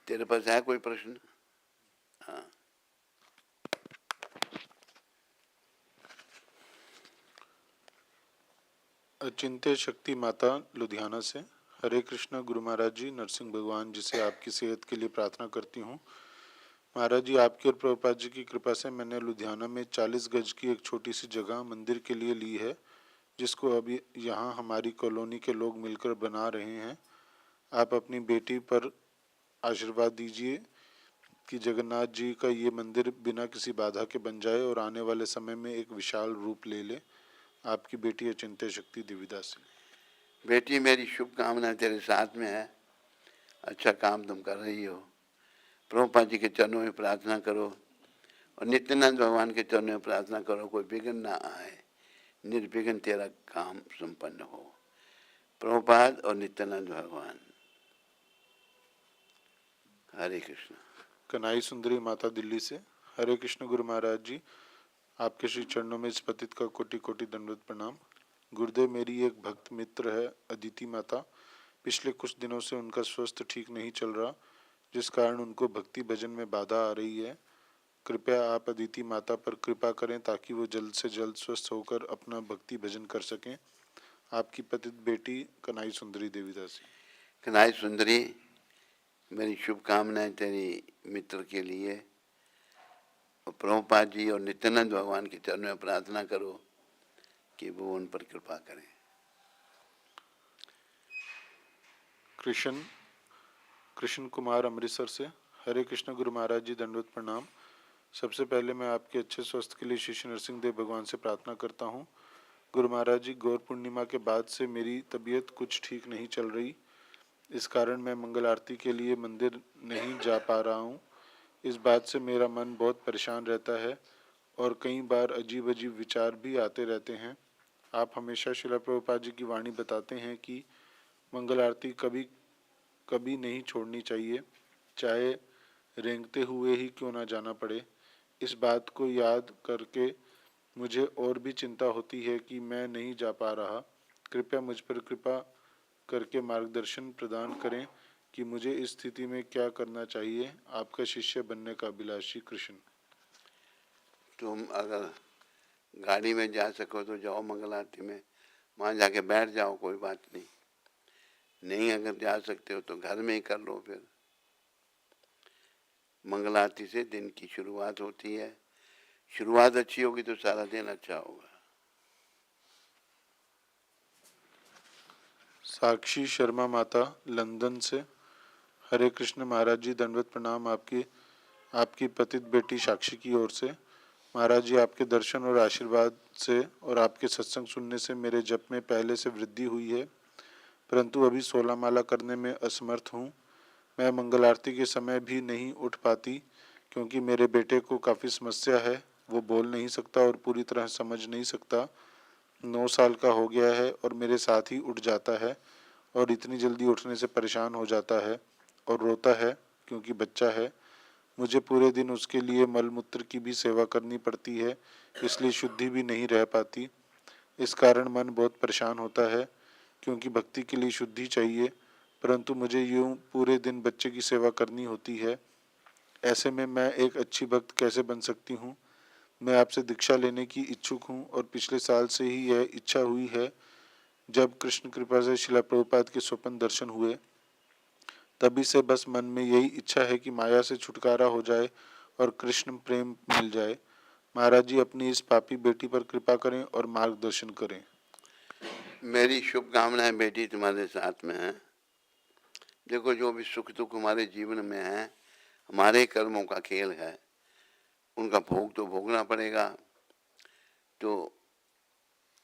तेरे पास है कोई प्रश्न? हाँ। अचिंत्य शक्ति माता लुधियाना से। हरे कृष्णा गुरु महाराज जी, नरसिंह भगवान जी से आपकी सेहत के लिए प्रार्थना करती हूँ। महाराज जी, आपकी और प्रभुपाद जी की कृपा से मैंने लुधियाना में 40 गज की एक छोटी सी जगह मंदिर के लिए ली है, जिसको अभी यहाँ हमारी कॉलोनी के लोग मिलकर बना रहे हैं। आप अपनी बेटी पर आशीर्वाद दीजिए कि जगन्नाथ जी का ये मंदिर बिना किसी बाधा के बन जाए और आने वाले समय में एक विशाल रूप ले ले। आपकी बेटी अचिंत्य शक्ति दिव्यदासी। बेटी, मेरी शुभकामनाएं तेरे साथ में है। अच्छा काम तुम कर रही हो। प्रभुपाद जी के चरणों में प्रार्थना करो और नित्यानंद भगवान के चरणों में प्रार्थना करो, कोई विघ्न ना आए, निर्विघ्न तेरा काम संपन्न हो। प्रभुपाद और नित्यानंद भगवान। हरे कृष्ण। कनाई सुंदरी माता दिल्ली से। हरे कृष्ण गुरु महाराज जी, आपके श्री चरणों में इस पतित का कोटि कोटि दंडवत प्रणाम। गुरुदेव, मेरी एक भक्त मित्र है अदिति माता। पिछले कुछ दिनों से उनका स्वास्थ्य ठीक नहीं चल रहा, जिस कारण उनको भक्ति भजन में बाधा आ रही है। कृपया आप अदिति माता पर कृपा करें ताकि वो जल्द से जल्द स्वस्थ होकर अपना भक्ति भजन कर सकें। आपकी पतित बेटी कनाई सुंदरी देवीदासी। कनाई सुंदरी, मेरी शुभकामनाएं तेरी मित्र के लिए। और प्रभुपाद जी और नित्यानंद भगवान के चरणों में प्रार्थना करो कि वो उन पर कृपा करें। कृष्ण कुमार अमृतसर से। हरे कृष्ण गुरु महाराज जी, दंडवत प्रणाम। सबसे पहले मैं आपके अच्छे स्वास्थ्य के लिए श्री नरसिंह देव भगवान से प्रार्थना करता हूँ। गुरु महाराज जी, गौर पूर्णिमा के बाद से मेरी तबीयत कुछ ठीक नहीं चल रही। इस कारण मैं मंगल आरती के लिए मंदिर नहीं जा पा रहा हूँ। इस बात से मेरा मन बहुत परेशान रहता है और कई बार अजीब अजीब विचार भी आते रहते हैं। आप हमेशा श्रील प्रभुपाद जी की वाणी बताते हैं कि मंगल आरती कभी कभी नहीं छोड़नी चाहिए, चाहे रेंगते हुए ही क्यों ना जाना पड़े। इस बात को याद करके मुझे और भी चिंता होती है कि मैं नहीं जा पा रहा। कृपया मुझ पर कृपा करके मार्गदर्शन प्रदान करें कि मुझे इस स्थिति में क्या करना चाहिए। आपका शिष्य बनने का अभिलाषी कृष्ण। तुम अगर गाड़ी में जा सको तो जाओ मंगल आरती में, वहाँ जाके बैठ जाओ, कोई बात नहीं। नहीं अगर जा सकते हो तो घर में ही कर लो। फिर मंगल आरती से दिन की शुरुआत होती है, शुरुआत अच्छी होगी तो सारा दिन अच्छा होगा। साक्षी शर्मा माता लंदन से। हरे कृष्ण महाराज जी, दंडवत प्रणाम आपकी पतित बेटी साक्षी की ओर से। महाराज जी, आपके दर्शन और आशीर्वाद से और आपके सत्संग सुनने से मेरे जप में पहले से वृद्धि हुई है, परंतु अभी 16 माला करने में असमर्थ हूँ। मैं मंगल आरती के समय भी नहीं उठ पाती क्योंकि मेरे बेटे को काफ़ी समस्या है। वो बोल नहीं सकता और पूरी तरह समझ नहीं सकता। 9 साल का हो गया है और मेरे साथ ही उठ जाता है और इतनी जल्दी उठने से परेशान हो जाता है और रोता है क्योंकि बच्चा है। मुझे पूरे दिन उसके लिए मल मूत्र की भी सेवा करनी पड़ती है, इसलिए शुद्धि भी नहीं रह पाती। इस कारण मन बहुत परेशान होता है क्योंकि भक्ति के लिए शुद्धि चाहिए, परंतु मुझे यूं पूरे दिन बच्चे की सेवा करनी होती है। ऐसे में मैं एक अच्छी भक्त कैसे बन सकती हूँ? मैं आपसे दीक्षा लेने की इच्छुक हूँ और पिछले साल से ही यह इच्छा हुई है। जब कृष्ण कृपा से श्रील प्रभुपाद के स्वप्न दर्शन हुए, तभी से बस मन में यही इच्छा है कि माया से छुटकारा हो जाए और कृष्ण प्रेम मिल जाए। महाराज जी, अपनी इस पापी बेटी पर कृपा करें और मार्गदर्शन करें। मेरी शुभकामनाएं बेटी तुम्हारे साथ में है। देखो, जो भी सुख दुख हमारे जीवन में है, हमारे कर्मों का खेल है, उनका भोग तो भोगना पड़ेगा। तो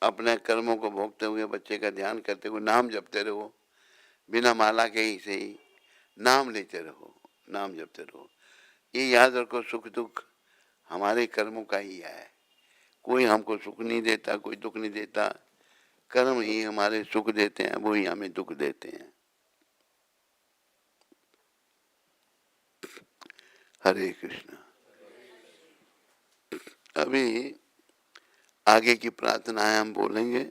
अपने कर्मों को भोगते हुए बच्चे का ध्यान करते हुए नाम जपते रहो, बिना माला के ही सही नाम लेते रहो, नाम जपते रहो। ये याद रखो, सुख दुख हमारे कर्मों का ही है। कोई हमको सुख नहीं देता, कोई दुख नहीं देता। कर्म ही हमारे सुख देते हैं, वो ही हमें दुख देते हैं। हरे कृष्ण। अभी आगे की प्रार्थनाएं हम बोलेंगे।